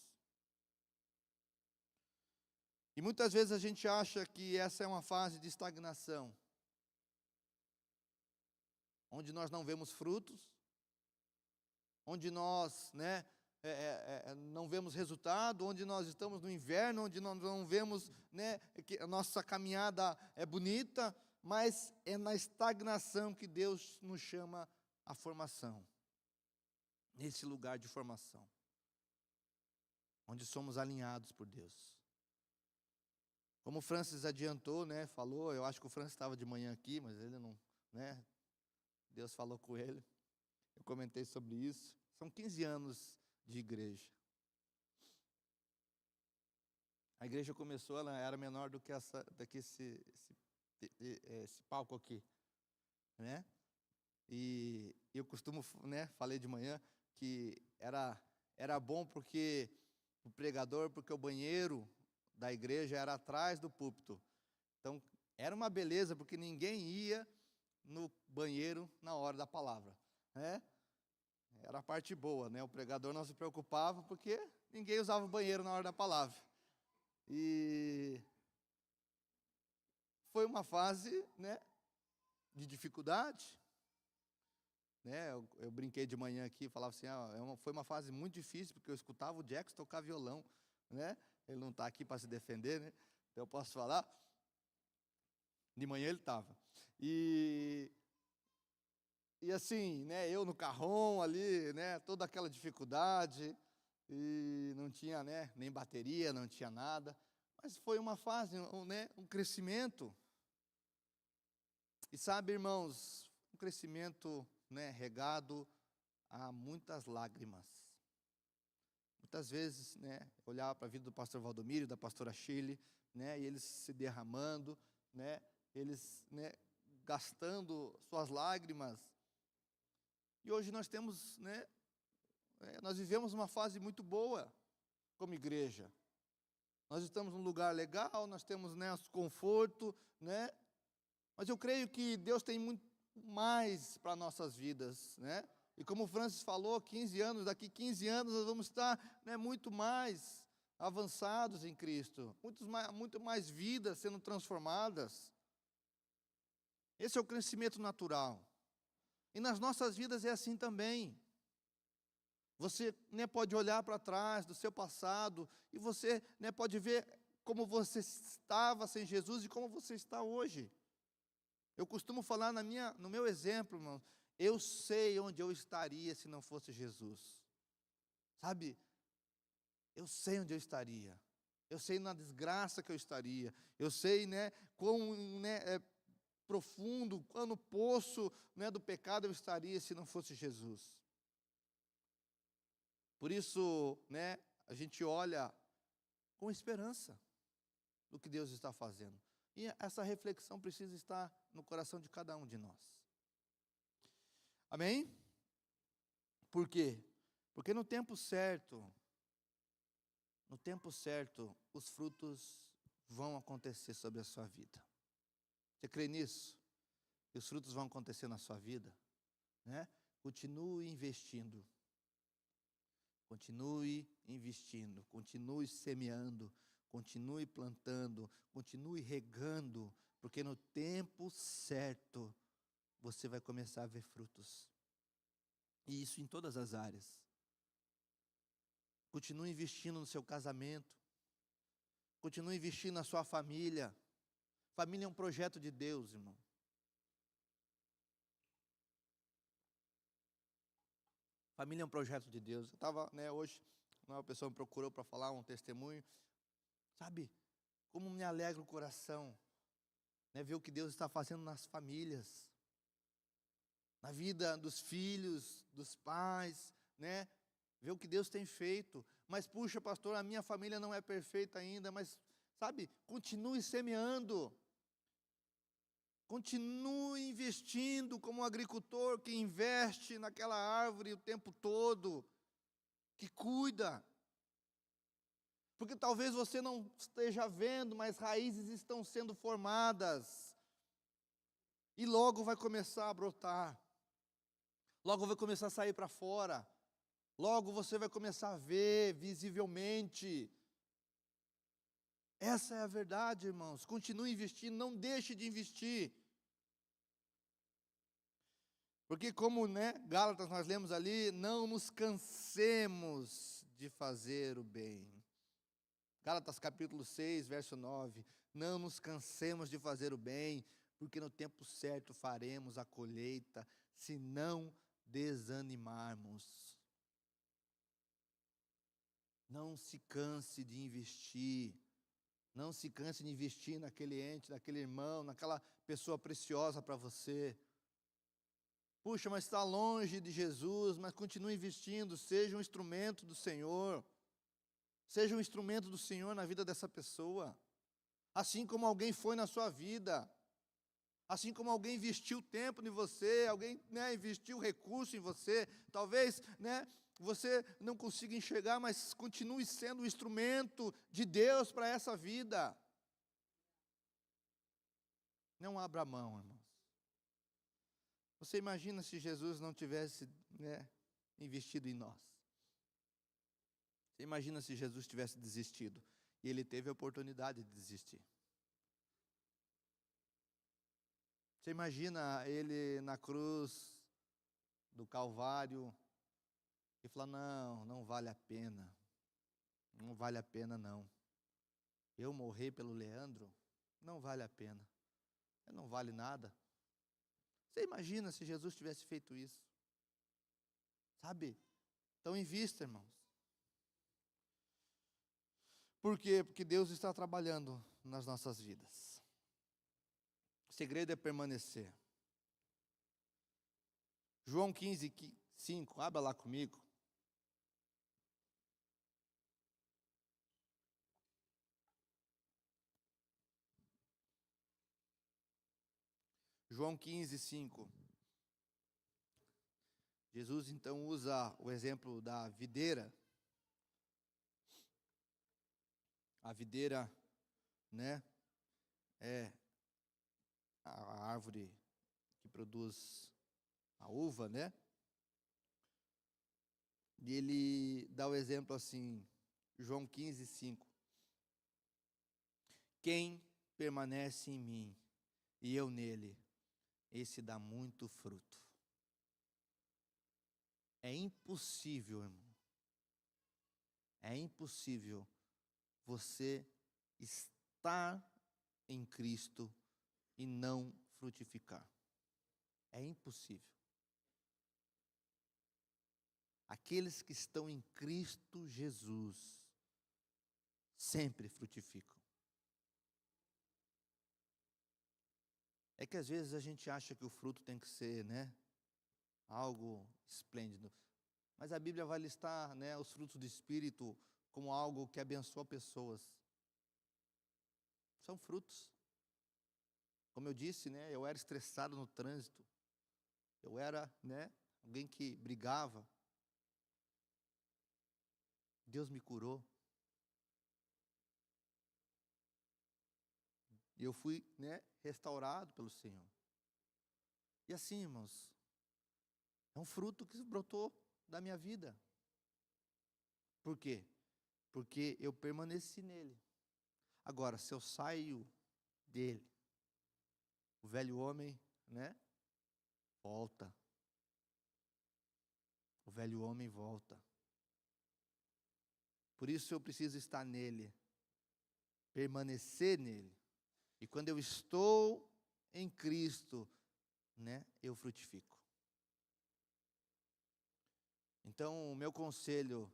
E muitas vezes a gente acha que essa é uma fase de estagnação, onde nós não vemos frutos, onde nós, né, não vemos resultado, onde nós estamos no inverno, onde nós não vemos, né, que a nossa caminhada é bonita, mas é na estagnação que Deus nos chama à formação, nesse lugar de formação, onde somos alinhados por Deus. Como o Francis adiantou, né, falou, eu acho que o Francis estava de manhã aqui, mas ele não, né, Deus falou com ele, eu comentei sobre isso. São 15 anos de igreja. A igreja começou, ela era menor do que esse palco aqui, né? E eu costumo, né, falei de manhã, que era bom porque o pregador, porque o banheiro da igreja era atrás do púlpito. Então, era uma beleza, porque ninguém ia no banheiro na hora da palavra, né? Era a parte boa, né? O pregador não se preocupava, porque ninguém usava o banheiro na hora da palavra. E foi uma fase, né, de dificuldade, né? Eu brinquei de manhã aqui, falava assim, foi uma fase muito difícil, porque eu escutava o Jackson tocar violão, né? Ele não está aqui para se defender, né? Então eu posso falar. De manhã ele estava. E assim, né, eu no carrão ali, né, toda aquela dificuldade, e não tinha, né, nem bateria, não tinha nada, mas foi uma fase, né, um crescimento. E sabe, irmãos, um crescimento, né, regado a muitas lágrimas. Muitas vezes, né, olhava para a vida do pastor Valdomiro, da pastora Shirley, né, e eles se derramando, né, eles, né, gastando suas lágrimas. E hoje nós temos, né, nós vivemos uma fase muito boa como igreja. Nós estamos num lugar legal, nós temos, né, conforto, né? Mas eu creio que Deus tem muito mais para nossas vidas, né? E como o Francis falou, 15 anos, daqui 15 anos nós vamos estar, né, muito mais avançados em Cristo, muito mais vidas sendo transformadas. Esse é o crescimento natural. E nas nossas vidas é assim também. Você, né, pode olhar para trás do seu passado e você, né, pode ver como você estava sem Jesus e como você está hoje. Eu costumo falar no meu exemplo, irmão, eu sei onde eu estaria se não fosse Jesus. Sabe? Eu sei onde eu estaria. Eu sei na desgraça que eu estaria. Eu sei, né, quão, né, profundo, quão no poço, né, do pecado eu estaria se não fosse Jesus. Por isso, né, a gente olha com esperança do que Deus está fazendo. E essa reflexão precisa estar no coração de cada um de nós. Amém? Por quê? Porque no tempo certo, os frutos vão acontecer sobre a sua vida. Você crê nisso? Que os frutos vão acontecer na sua vida? Né? Continue investindo. Continue investindo, continue semeando, continue plantando, continue regando, porque no tempo certo você vai começar a ver frutos. E isso em todas as áreas. Continue investindo no seu casamento, continue investindo na sua família. Família é um projeto de Deus, irmão. Família é um projeto de Deus. Eu estava, né, hoje, uma pessoa me procurou para falar um testemunho. Sabe, como me alegra o coração, né, ver o que Deus está fazendo nas famílias, na vida dos filhos, dos pais, né, ver o que Deus tem feito. Mas puxa, pastor, a minha família não é perfeita ainda, mas, sabe, continue semeando. Continue investindo como um agricultor que investe naquela árvore o tempo todo, que cuida. Porque talvez você não esteja vendo, mas raízes estão sendo formadas. E logo vai começar a brotar. Logo vai começar a sair para fora. Logo você vai começar a ver visivelmente. Essa é a verdade, irmãos. Continue investindo, não deixe de investir. Porque como, né, Gálatas nós lemos ali, não nos cansemos de fazer o bem. Gálatas capítulo 6, verso 9. Não nos cansemos de fazer o bem, porque no tempo certo faremos a colheita, se não desanimarmos. Não se canse de investir. Não se canse de investir naquele ente, naquele irmão, naquela pessoa preciosa para você. Puxa, mas está longe de Jesus, mas continue investindo, seja um instrumento do Senhor. Seja um instrumento do Senhor na vida dessa pessoa. Assim como alguém foi na sua vida. Assim como alguém investiu tempo em você, alguém, né, investiu recurso em você. Talvez, né, você não consiga enxergar, mas continue sendo um instrumento de Deus para essa vida. Não abra mão, irmãos. Você imagina se Jesus não tivesse, né, investido em nós? Você imagina se Jesus tivesse desistido? E ele teve a oportunidade de desistir. Você imagina ele na cruz do Calvário e falar: não, não vale a pena. Não vale a pena não. Eu morrer pelo Leandro? Não vale a pena. Não vale nada. Você imagina se Jesus tivesse feito isso? Sabe? Então invista, irmãos. Por quê? Porque Deus está trabalhando nas nossas vidas. O segredo é permanecer. João 15, 5, abra lá comigo. João 15, 5. Jesus então usa o exemplo da videira. A videira, né, é a árvore que produz a uva, né? E ele dá o exemplo assim, João 15, 5. Quem permanece em mim e eu nele, esse dá muito fruto. É impossível, irmão. É impossível você estar em Cristo e não frutificar. É impossível. Aqueles que estão em Cristo Jesus sempre frutificam. É que às vezes a gente acha que o fruto tem que ser, algo esplêndido. Mas a Bíblia vai listar, os frutos do Espírito como algo que abençoa pessoas. São frutos. Como eu disse, eu era estressado no trânsito. Eu era, alguém que brigava. Deus me curou. E eu fui, restaurado pelo Senhor. E assim, irmãos, é um fruto que brotou da minha vida. Por quê? Porque eu permaneci nele. Agora, se eu saio dele, o velho homem, volta. O velho homem volta. Por isso eu preciso estar nele, permanecer nele. E quando eu estou em Cristo, eu frutifico. Então, o meu conselho,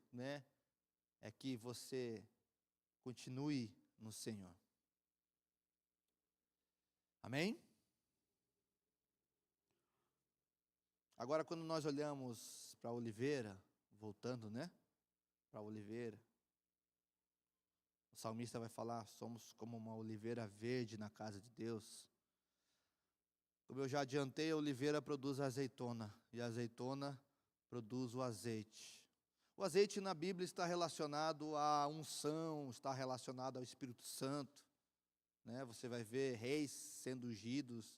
é que você continue no Senhor. Amém? Agora, quando nós olhamos para a oliveira, voltando, para a oliveira, o salmista vai falar, somos como uma oliveira verde na casa de Deus. Como eu já adiantei, a oliveira produz a azeitona, e a azeitona produz o azeite. O azeite na Bíblia está relacionado à unção, está relacionado ao Espírito Santo. Você vai ver reis sendo ungidos,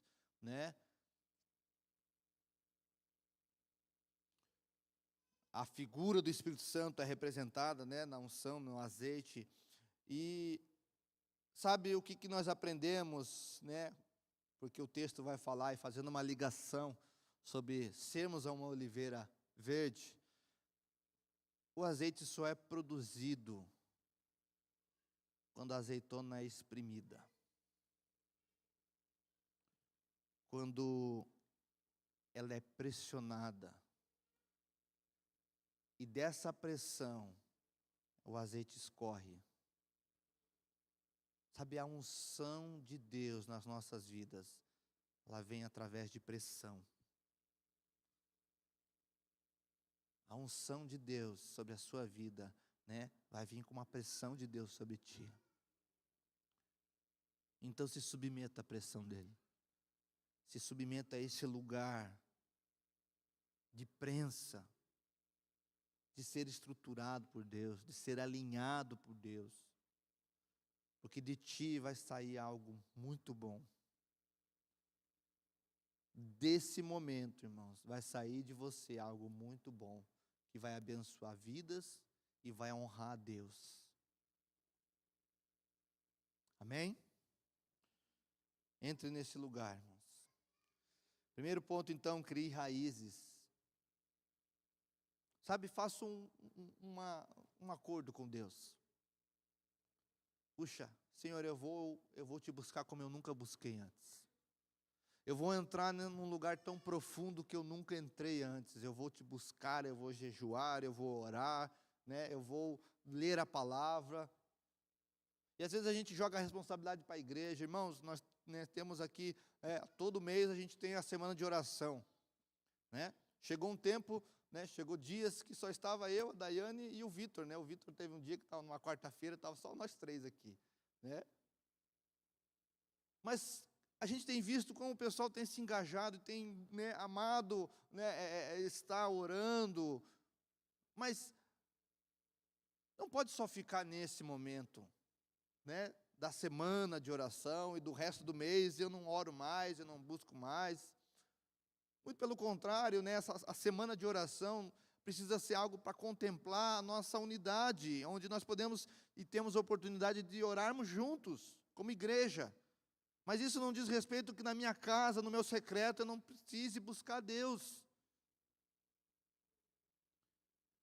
A figura do Espírito Santo é representada, na unção, no azeite. E sabe o que nós aprendemos, Porque o texto vai falar e fazendo uma ligação sobre sermos uma oliveira verde. O azeite só é produzido quando a azeitona é espremida. Quando ela é pressionada. E dessa pressão, o azeite escorre. Sabe, a unção de Deus nas nossas vidas, ela vem através de pressão. A unção de Deus sobre a sua vida, vai vir com uma pressão de Deus sobre ti. Então se submeta à pressão dele. Se submeta a esse lugar de prensa, de ser estruturado por Deus, de ser alinhado por Deus. Porque de ti vai sair algo muito bom. Desse momento, irmãos, vai sair de você algo muito bom, que vai abençoar vidas e vai honrar a Deus. Amém? Entre nesse lugar, irmãos. Primeiro ponto, então, crie raízes. Sabe, faça um acordo com Deus. Puxa, Senhor, eu vou te buscar como eu nunca busquei antes. Eu vou entrar num lugar tão profundo que eu nunca entrei antes. Eu vou te buscar, eu vou jejuar, eu vou orar, eu vou ler a palavra. E às vezes a gente joga a responsabilidade para a igreja. Irmãos, nós temos aqui, todo mês a gente tem a semana de oração. Chegou um tempo, chegou dias que só estava eu, a Daiane e o Vitor. O Vitor teve um dia que estava numa quarta-feira, estava só nós três aqui. Mas a gente tem visto como o pessoal tem se engajado, tem amado, estar orando. Mas não pode só ficar nesse momento, da semana de oração e do resto do mês eu não oro mais, eu não busco mais. Muito pelo contrário, a semana de oração precisa ser algo para contemplar a nossa unidade, onde nós podemos e temos a oportunidade de orarmos juntos, como igreja. Mas isso não diz respeito que na minha casa, no meu secreto, eu não precise buscar Deus.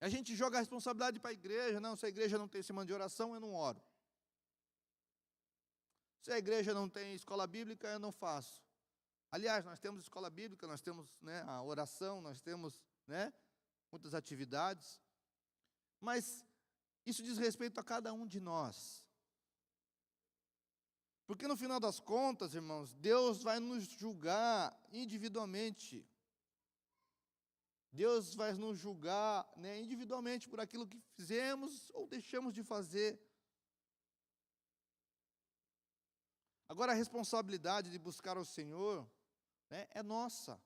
A gente joga a responsabilidade para a igreja. Não, se a igreja não tem semana de oração, eu não oro. Se a igreja não tem escola bíblica, eu não faço. Aliás, nós temos escola bíblica, nós temos, né, a oração, nós temos, né, muitas atividades. Mas isso diz respeito a cada um de nós. Porque no final das contas, irmãos, Deus vai nos julgar individualmente. Deus vai nos julgar, né, individualmente por aquilo que fizemos ou deixamos de fazer. Agora, a responsabilidade de buscar ao Senhor, né, é nossa.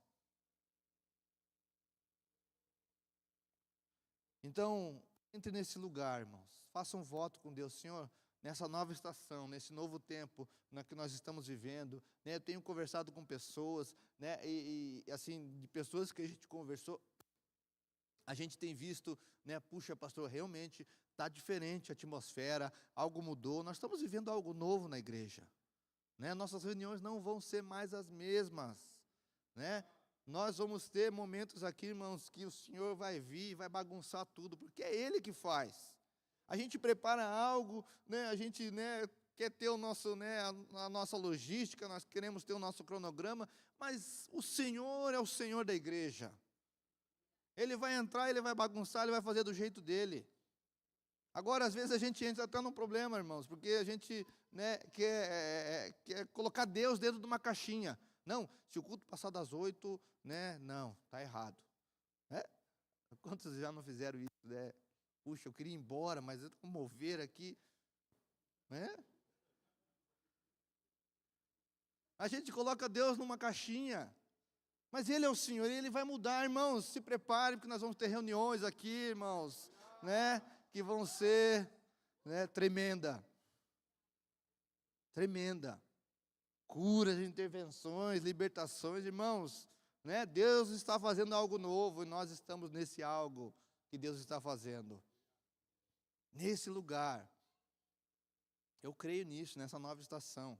Então, entre nesse lugar, irmãos. Faça um voto com Deus. Senhor, nessa nova estação, nesse novo tempo na que nós estamos vivendo, né, eu tenho conversado com pessoas, né, e assim, de pessoas que a gente conversou, a gente tem visto, né, puxa, pastor, realmente está diferente a atmosfera, algo mudou, nós estamos vivendo algo novo na igreja, né, nossas reuniões não vão ser mais as mesmas, né, nós vamos ter momentos aqui, irmãos, que o Senhor vai vir e vai bagunçar tudo, porque é Ele que faz. A gente prepara algo, né, a gente, né, quer ter o nosso, né, a nossa logística, nós queremos ter o nosso cronograma, mas o Senhor é o Senhor da igreja. Ele vai entrar, Ele vai bagunçar, Ele vai fazer do jeito dEle. Agora, às vezes, a gente entra até num problema, irmãos, porque a gente, né, quer colocar Deus dentro de uma caixinha. Não, se o culto passar das 8, né, não, está errado. É? Quantos já não fizeram isso, né? Puxa, eu queria ir embora, mas eu estou com mover aqui, né? A gente coloca Deus numa caixinha, mas Ele é o Senhor, e Ele vai mudar, irmãos. Se preparem, porque nós vamos ter reuniões aqui, irmãos, né? Que vão ser, né, tremenda. Curas, intervenções, libertações, irmãos, né? Deus está fazendo algo novo e nós estamos nesse algo que Deus está fazendo. Nesse lugar. Eu creio nisso, nessa nova estação,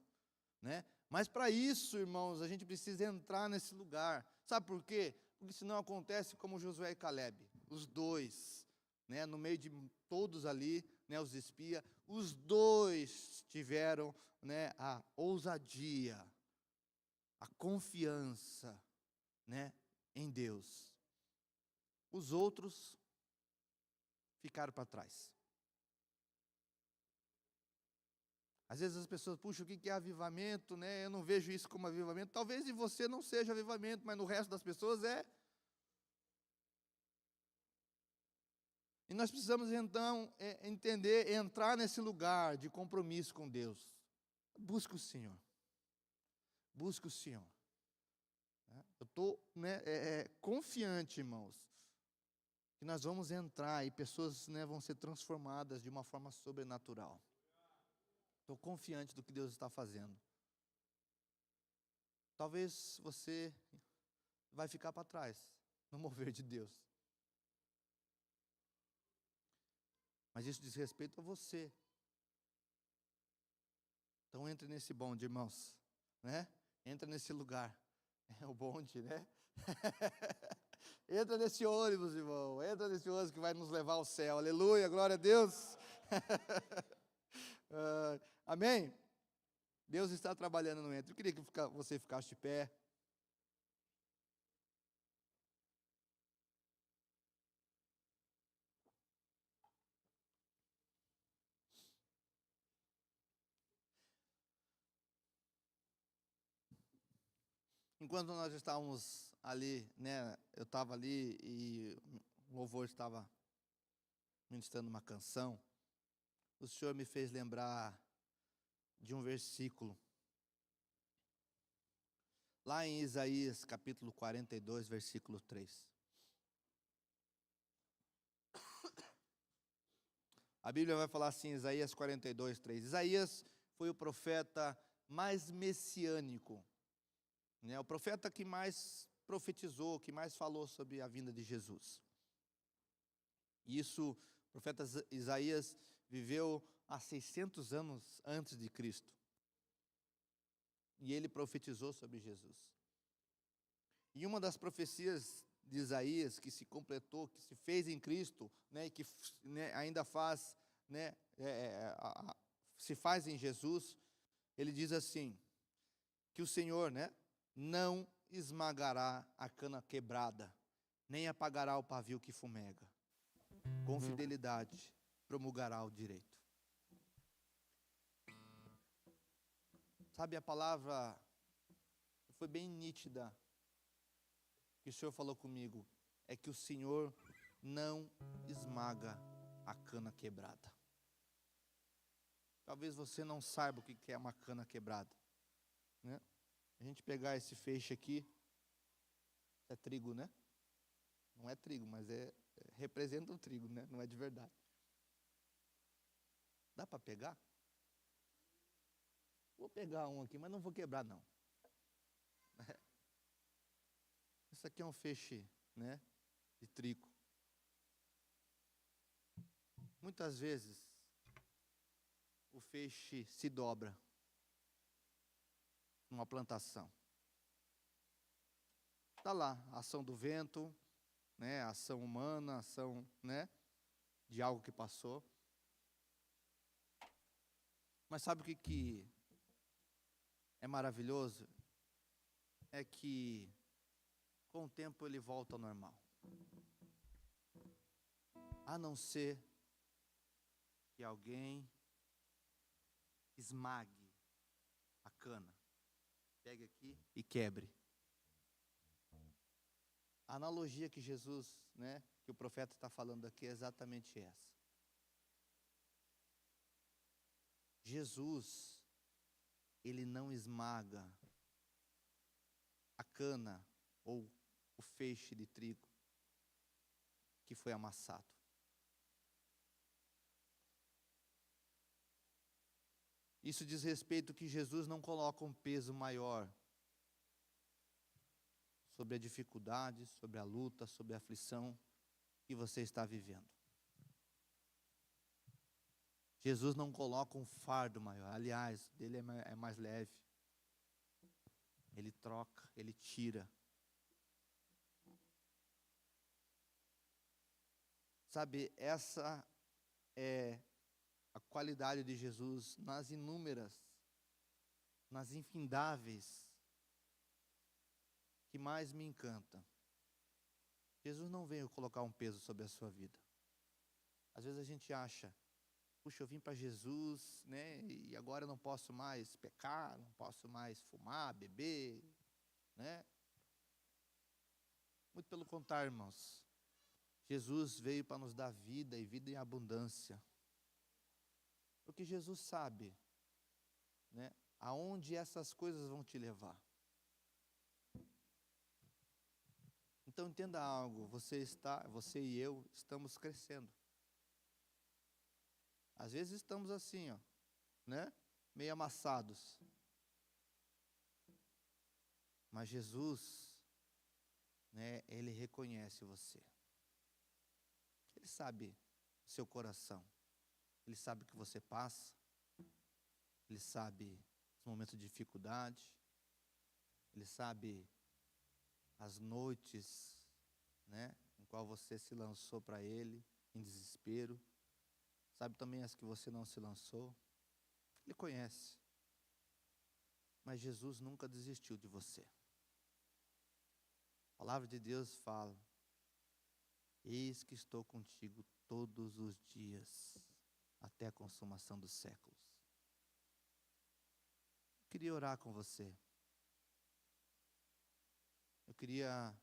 né? Mas para isso, irmãos, a gente precisa entrar nesse lugar. Sabe por quê? Porque senão acontece como Josué e Caleb, os dois, né, no meio de todos ali, né, os espias, os dois tiveram, né, a ousadia, a confiança, né, em Deus. Os outros ficaram para trás. Às vezes as pessoas, puxa, o que é avivamento, né? Eu não vejo isso como avivamento. Talvez em você não seja avivamento, mas no resto das pessoas é. E nós precisamos então entender, entrar nesse lugar de compromisso com Deus. Busque o Senhor. Busque o Senhor. Eu estou, né, confiante, irmãos, que nós vamos entrar e pessoas, né, vão ser transformadas de uma forma sobrenatural. Estou confiante do que Deus está fazendo. Talvez você vai ficar para trás no mover de Deus. Mas isso diz respeito a você. Então entre nesse bonde, irmãos, né? Entra nesse lugar. É o bonde, né? Entra nesse ônibus, irmão. Entra nesse ônibus que vai nos levar ao céu. Aleluia, glória a Deus. Amém? Deus está trabalhando no entre. Eu queria que você ficasse de pé. Enquanto nós estávamos ali, né, eu estava ali e o louvor estava ministrando uma canção, o Senhor me fez lembrar de um versículo. Lá em Isaías, capítulo 42, versículo 3. A Bíblia vai falar assim, Isaías 42, 3. Isaías foi o profeta mais messiânico, né? O profeta que mais profetizou, que mais falou sobre a vinda de Jesus. E isso, o profeta Isaías viveu há 600 anos antes de Cristo. E ele profetizou sobre Jesus. E uma das profecias de Isaías que se completou, que se fez em Cristo, né, e que, né, ainda faz, né, se faz em Jesus, ele diz assim, que o Senhor, né, não esmagará a cana quebrada, nem apagará o pavio que fumega. Com fidelidade promulgará o direito. Sabe, a palavra foi bem nítida que o Senhor falou comigo, é que o Senhor não esmaga a cana quebrada. Talvez você não saiba o que é uma cana quebrada, né? A gente pegar esse feixe aqui, é trigo, né? Não é trigo, mas representa o trigo, né? Não é de verdade. Dá para pegar? Vou pegar um aqui, mas não vou quebrar não. Isso aqui é um feixe, né, de trigo. Muitas vezes o feixe se dobra numa plantação. Está lá a ação do vento, né, a ação humana, a ação, né, de algo que passou. Mas sabe o que é maravilhoso? É que com o tempo ele volta ao normal. A não ser que alguém esmague a cana, pegue aqui e quebre. A analogia que Jesus, né, que o profeta está falando aqui é exatamente essa. Jesus, ele não esmaga a cana ou o feixe de trigo que foi amassado. Isso diz respeito que Jesus não coloca um peso maior sobre a dificuldade, sobre a luta, sobre a aflição que você está vivendo. Jesus não coloca um fardo maior, aliás, dele é mais leve. Ele troca, ele tira. Sabe, essa é a qualidade de Jesus nas inúmeras, nas infindáveis, que mais me encanta. Jesus não veio colocar um peso sobre a sua vida. Às vezes a gente acha, puxa, eu vim para Jesus, né, e agora eu não posso mais pecar, não posso mais fumar, beber, né? Muito pelo contrário, irmãos. Jesus veio para nos dar vida e vida em abundância. Porque Jesus sabe, né, aonde essas coisas vão te levar. Então entenda algo, você e eu estamos crescendo. Às vezes estamos assim, ó, né, meio amassados. Mas Jesus, né, ele reconhece você. Ele sabe o seu coração. Ele sabe o que você passa. Ele sabe os momentos de dificuldade. Ele sabe as noites, né, em qual você se lançou para Ele em desespero. Sabe também as que você não se lançou. Ele conhece. Mas Jesus nunca desistiu de você. A palavra de Deus fala: eis que estou contigo todos os dias, até a consumação dos séculos. Eu queria orar com você. Eu queria,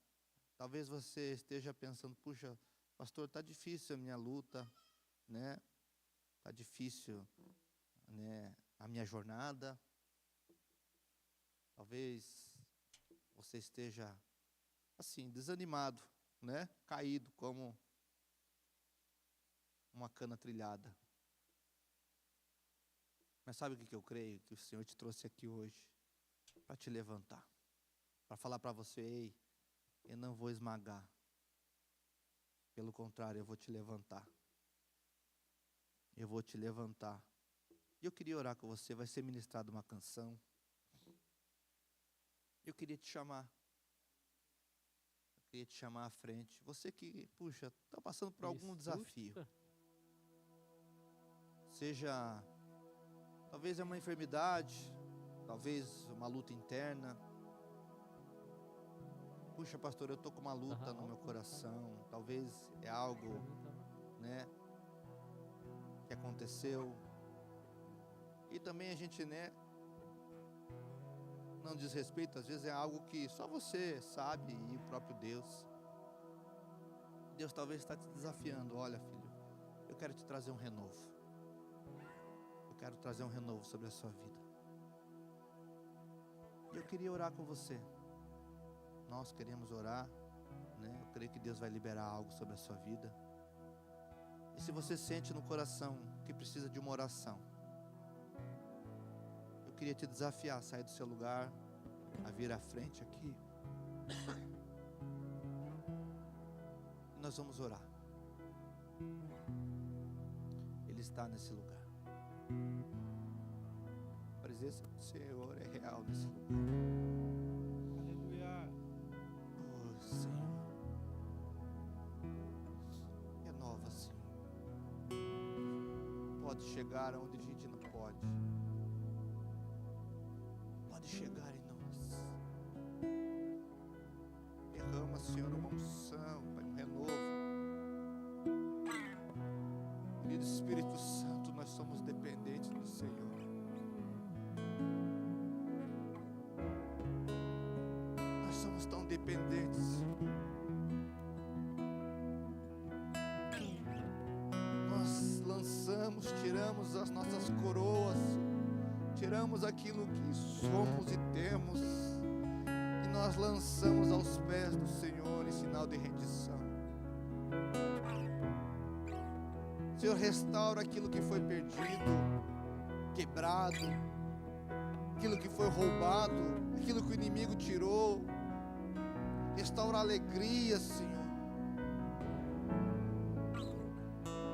talvez você esteja pensando, puxa, pastor, está difícil a minha luta, né? Está difícil, né, a minha jornada. Talvez você esteja assim, desanimado, né? Caído como uma cana trilhada. Mas sabe o que eu creio? Que o Senhor te trouxe aqui hoje para te levantar, para falar para você: ei, eu não vou esmagar Pelo contrário, eu vou te levantar. Eu vou te levantar. E eu queria orar com você, vai ser ministrada uma canção. Eu queria te chamar. Eu queria te chamar à frente. Você que, puxa, está passando por algum desafio. Seja, talvez é uma enfermidade, talvez uma luta interna. Puxa, pastor, eu estou com uma luta no meu coração. Talvez é algo, né, que aconteceu. E também a gente, né, não diz respeito, às vezes é algo que só você sabe e o próprio Deus. Deus talvez está te desafiando. Olha, filho, eu quero te trazer um renovo. Eu quero trazer um renovo sobre a sua vida. E eu queria orar com você. Nós queremos orar, né? Eu creio que Deus vai liberar algo sobre a sua vida. E se você sente no coração que precisa de uma oração, eu queria te desafiar a sair do seu lugar, a vir à frente aqui. E nós vamos orar. Ele está nesse lugar. A presença do Senhor é real nesse lugar. Aleluia. Oh, Senhor. Renova, Senhor. Pode chegar onde a gente não pode. Pode chegar em nós. Derrama, Senhor, uma unção, Pai, um renovo. Querido Espírito Santo, nós somos dependentes do Senhor. Nós somos tão dependentes. Nós lançamos, tiramos as nossas coroas, tiramos aquilo que somos e temos, e nós lançamos aos pés do Senhor em sinal de rendição. Senhor, restaura aquilo que foi perdido, quebrado, aquilo que foi roubado, aquilo que o inimigo tirou. Restaura a alegria, Senhor.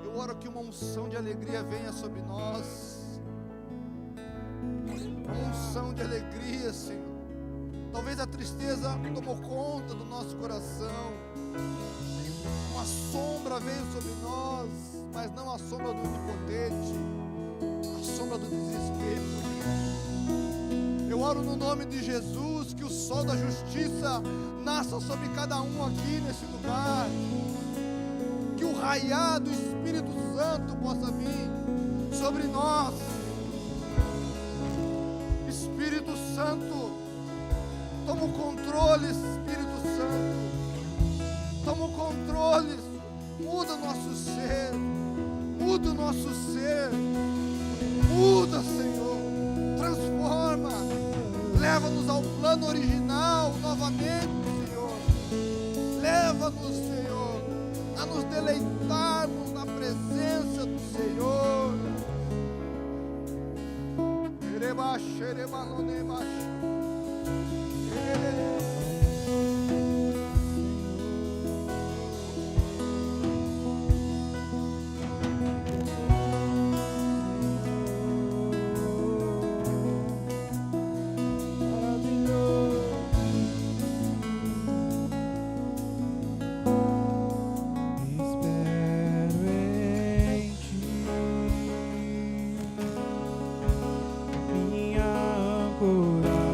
Eu oro que uma unção de alegria venha sobre nós. Uma unção de alegria, Senhor. Talvez a tristeza tomou conta do nosso coração. Uma sombra veio sobre nós, mas não a sombra do onipotente, a sombra do desespero. Eu oro no nome de Jesus, que o sol da justiça nasça sobre cada um aqui nesse lugar. Que o raiar do Espírito Santo possa vir sobre nós. Espírito Santo, toma o controle, Espírito Santo. Toma o controle, muda o nosso ser, muda o nosso ser, muda, Senhor, transforma, leva-nos ao plano original novamente, Senhor, leva-nos, Senhor, a nos deleitarmos na presença do Senhor. Minha âncora.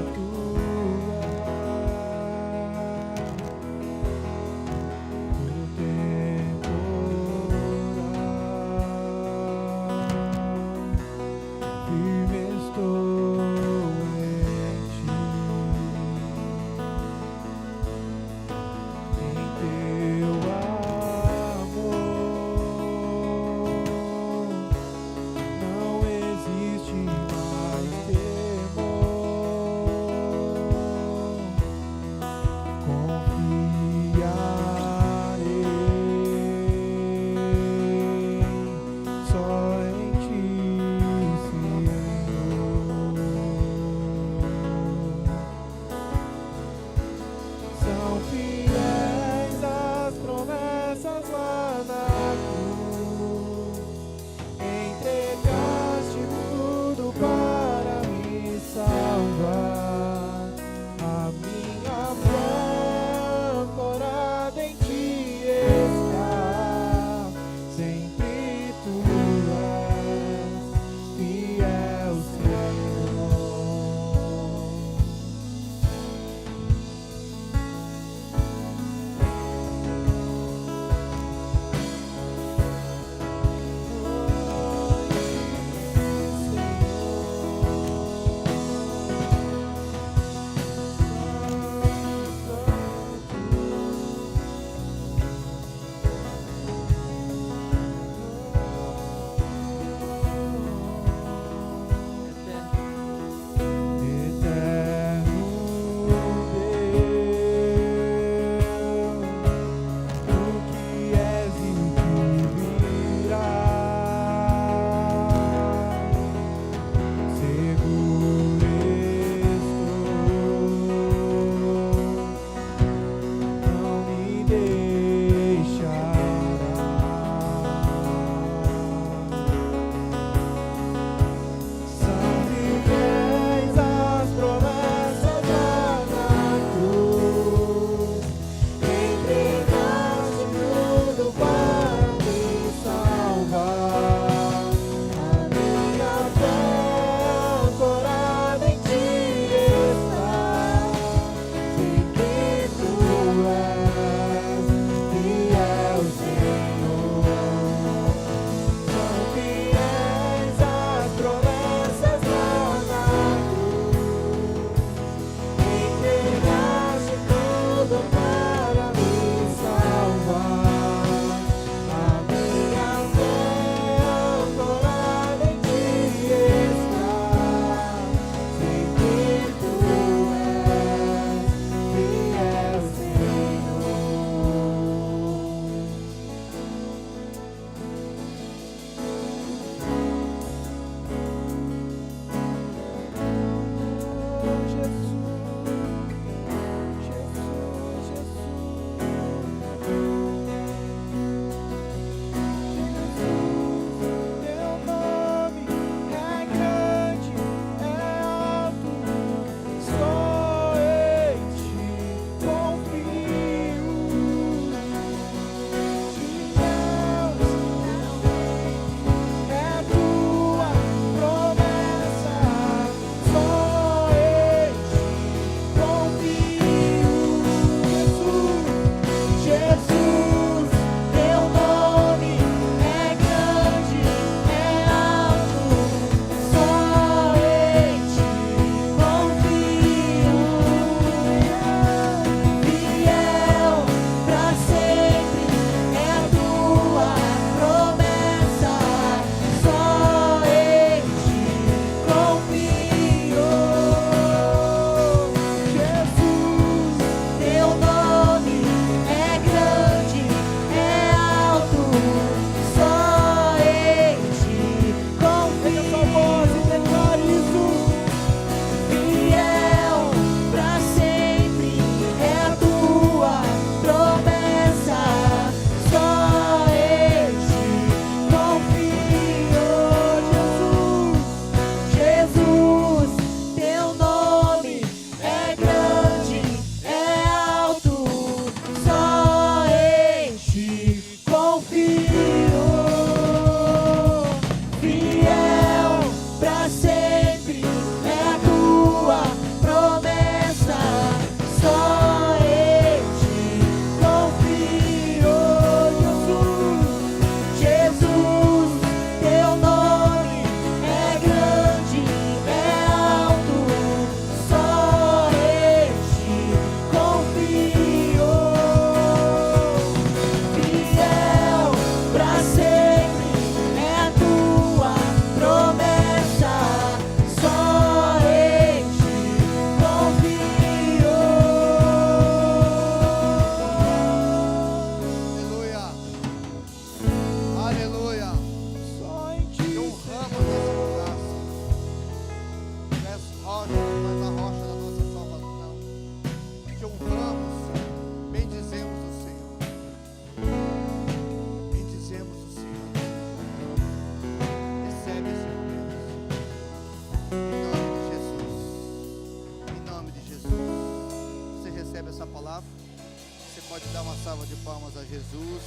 Pode dar uma salva de palmas a Jesus.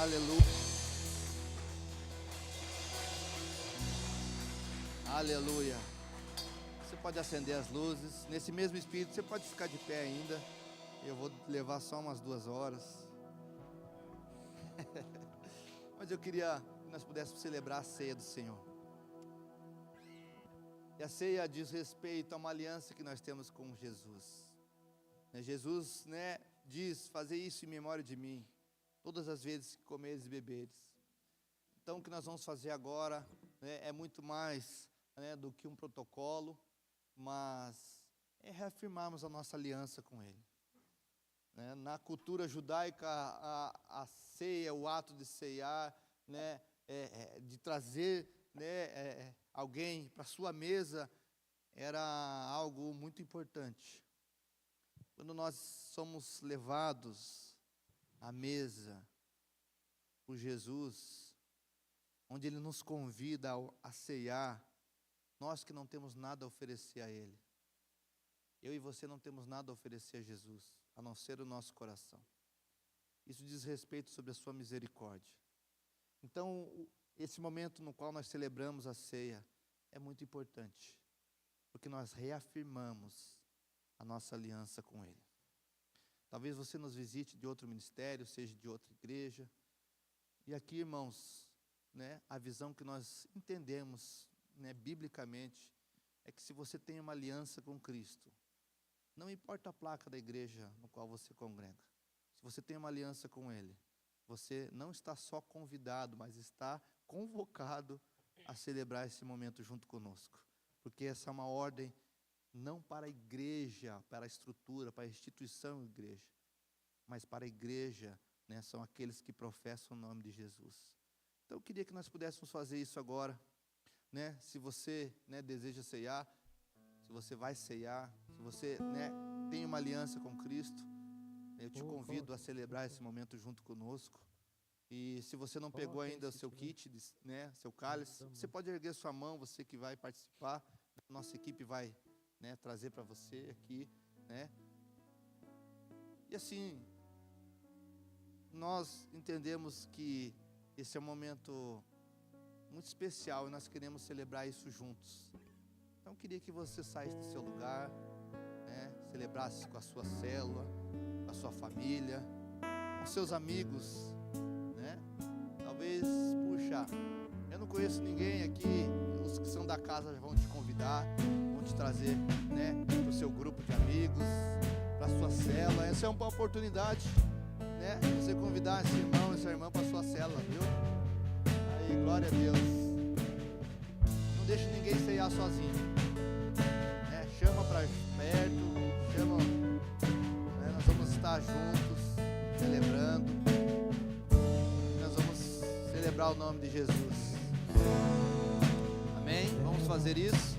Aleluia. Aleluia. Você pode acender as luzes. Nesse mesmo espírito, você pode ficar de pé ainda. Eu vou levar só umas 2 horas. Mas eu queria que nós pudéssemos celebrar a ceia do Senhor. E a ceia diz respeito a uma aliança que nós temos com Jesus. Jesus, diz: fazer isso em memória de mim, todas as vezes que comeres e beberes. Então o que nós vamos fazer agora é muito mais do que um protocolo, mas é reafirmarmos a nossa aliança com Ele. Na cultura judaica, a ceia, o ato de ceiar, de trazer alguém para a sua mesa, era algo muito importante. Quando nós somos levados à mesa por Jesus, onde Ele nos convida a ceiar, nós que não temos nada a oferecer a Ele, eu e você não temos nada a oferecer a Jesus, a não ser o nosso coração. Isso diz respeito sobre a sua misericórdia. Então, esse momento no qual nós celebramos a ceia é muito importante, porque nós reafirmamos a nossa aliança com Ele. Talvez você nos visite de outro ministério, seja de outra igreja. E aqui, irmãos, a visão que nós entendemos, biblicamente, é que se você tem uma aliança com Cristo, não importa a placa da igreja no qual você congrega, se você tem uma aliança com Ele, você não está só convidado, mas está convocado a celebrar esse momento junto conosco. Porque essa é uma ordem não para a igreja, para a estrutura, para a instituição igreja, mas para a igreja, são aqueles que professam o nome de Jesus. Então eu queria que nós pudéssemos fazer isso agora, se você deseja ceiar, se você vai ceiar, se você tem uma aliança com Cristo, eu te convido a celebrar esse momento junto conosco. E se você não pegou ainda o seu kit, seu cálice, você pode erguer sua mão, você que vai participar, nossa equipe vai trazer para você aqui, E assim, nós entendemos que esse é um momento muito especial e nós queremos celebrar isso juntos. Então eu queria que você saísse do seu lugar, celebrasse com a sua célula, com a sua família, com seus amigos, Talvez, puxa, eu não conheço ninguém aqui, os que são da casa vão te convidar, vão te trazer, para o seu grupo de amigos, para a sua célula. Essa é uma oportunidade, você convidar esse irmão, essa irmã para a sua célula, viu? Aí, glória a Deus. Não deixe ninguém ceiar sozinho, chama para perto, chama, nós vamos estar juntos, celebrando. Nós vamos celebrar o nome de Jesus. Amém? Vamos fazer isso?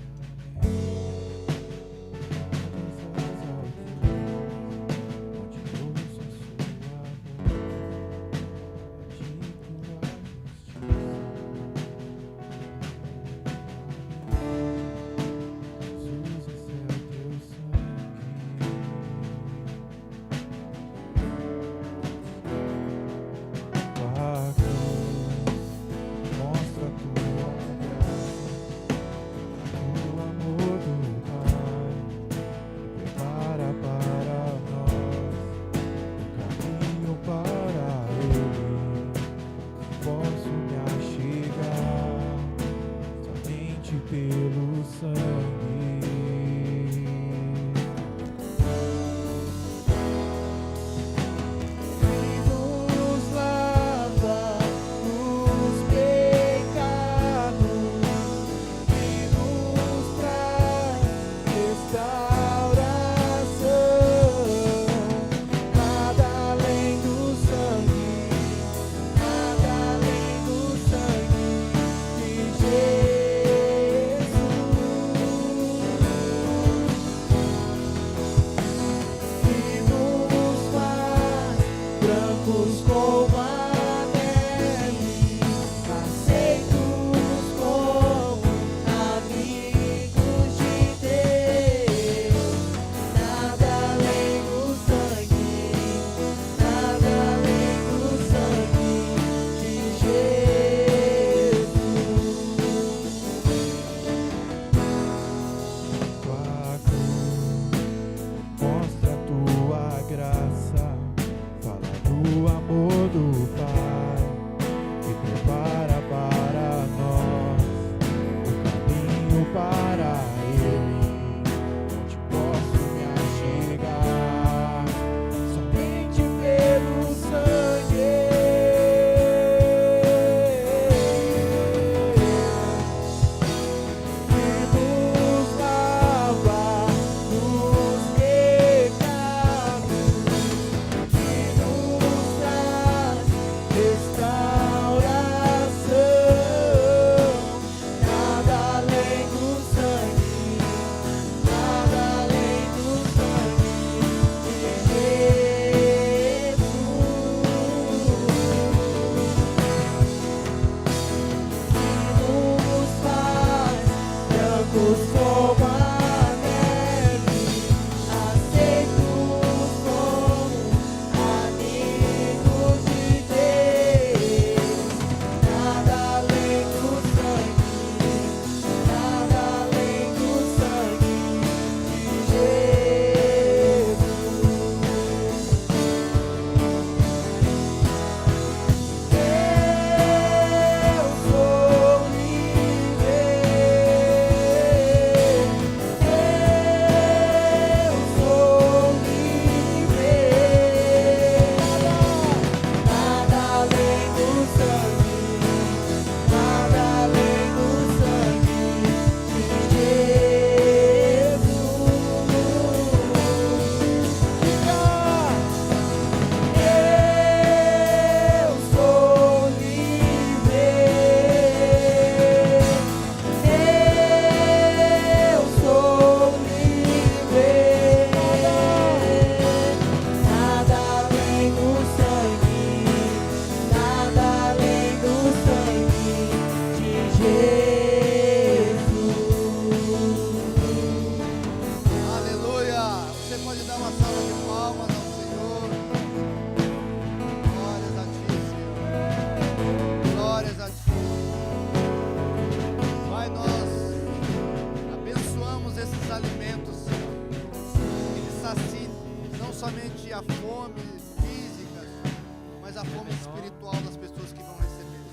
da fome espiritual das pessoas que vão receber.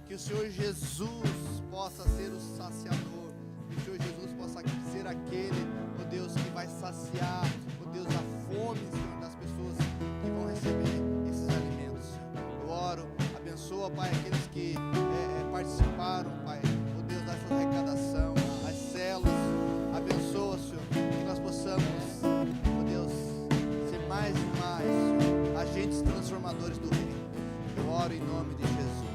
Que o Senhor Jesus possa ser o saciador. Que o Senhor Jesus possa ser aquele, ó Deus, que vai saciar, ó Deus, a fome, Senhor, das pessoas que vão receber esses alimentos. Eu oro, abençoa, Pai, aqueles que participaram, Pai, ó Deus, dessa arrecadação, as células. Abençoa, Senhor, que nós possamos, ó Deus, ser mais e mais, Senhor, agentes transformadores do reino. Eu oro em nome de Jesus.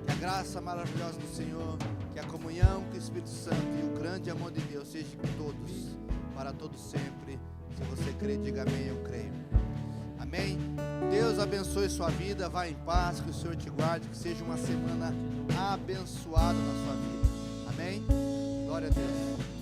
Que a graça maravilhosa do Senhor, que a comunhão com o Espírito Santo e o grande amor de Deus seja com todos, para todos sempre. Se você crê, diga amém, eu creio. Amém? Deus abençoe sua vida, vá em paz, que o Senhor te guarde, que seja uma semana abençoada na sua vida. Amém? Glória a Deus.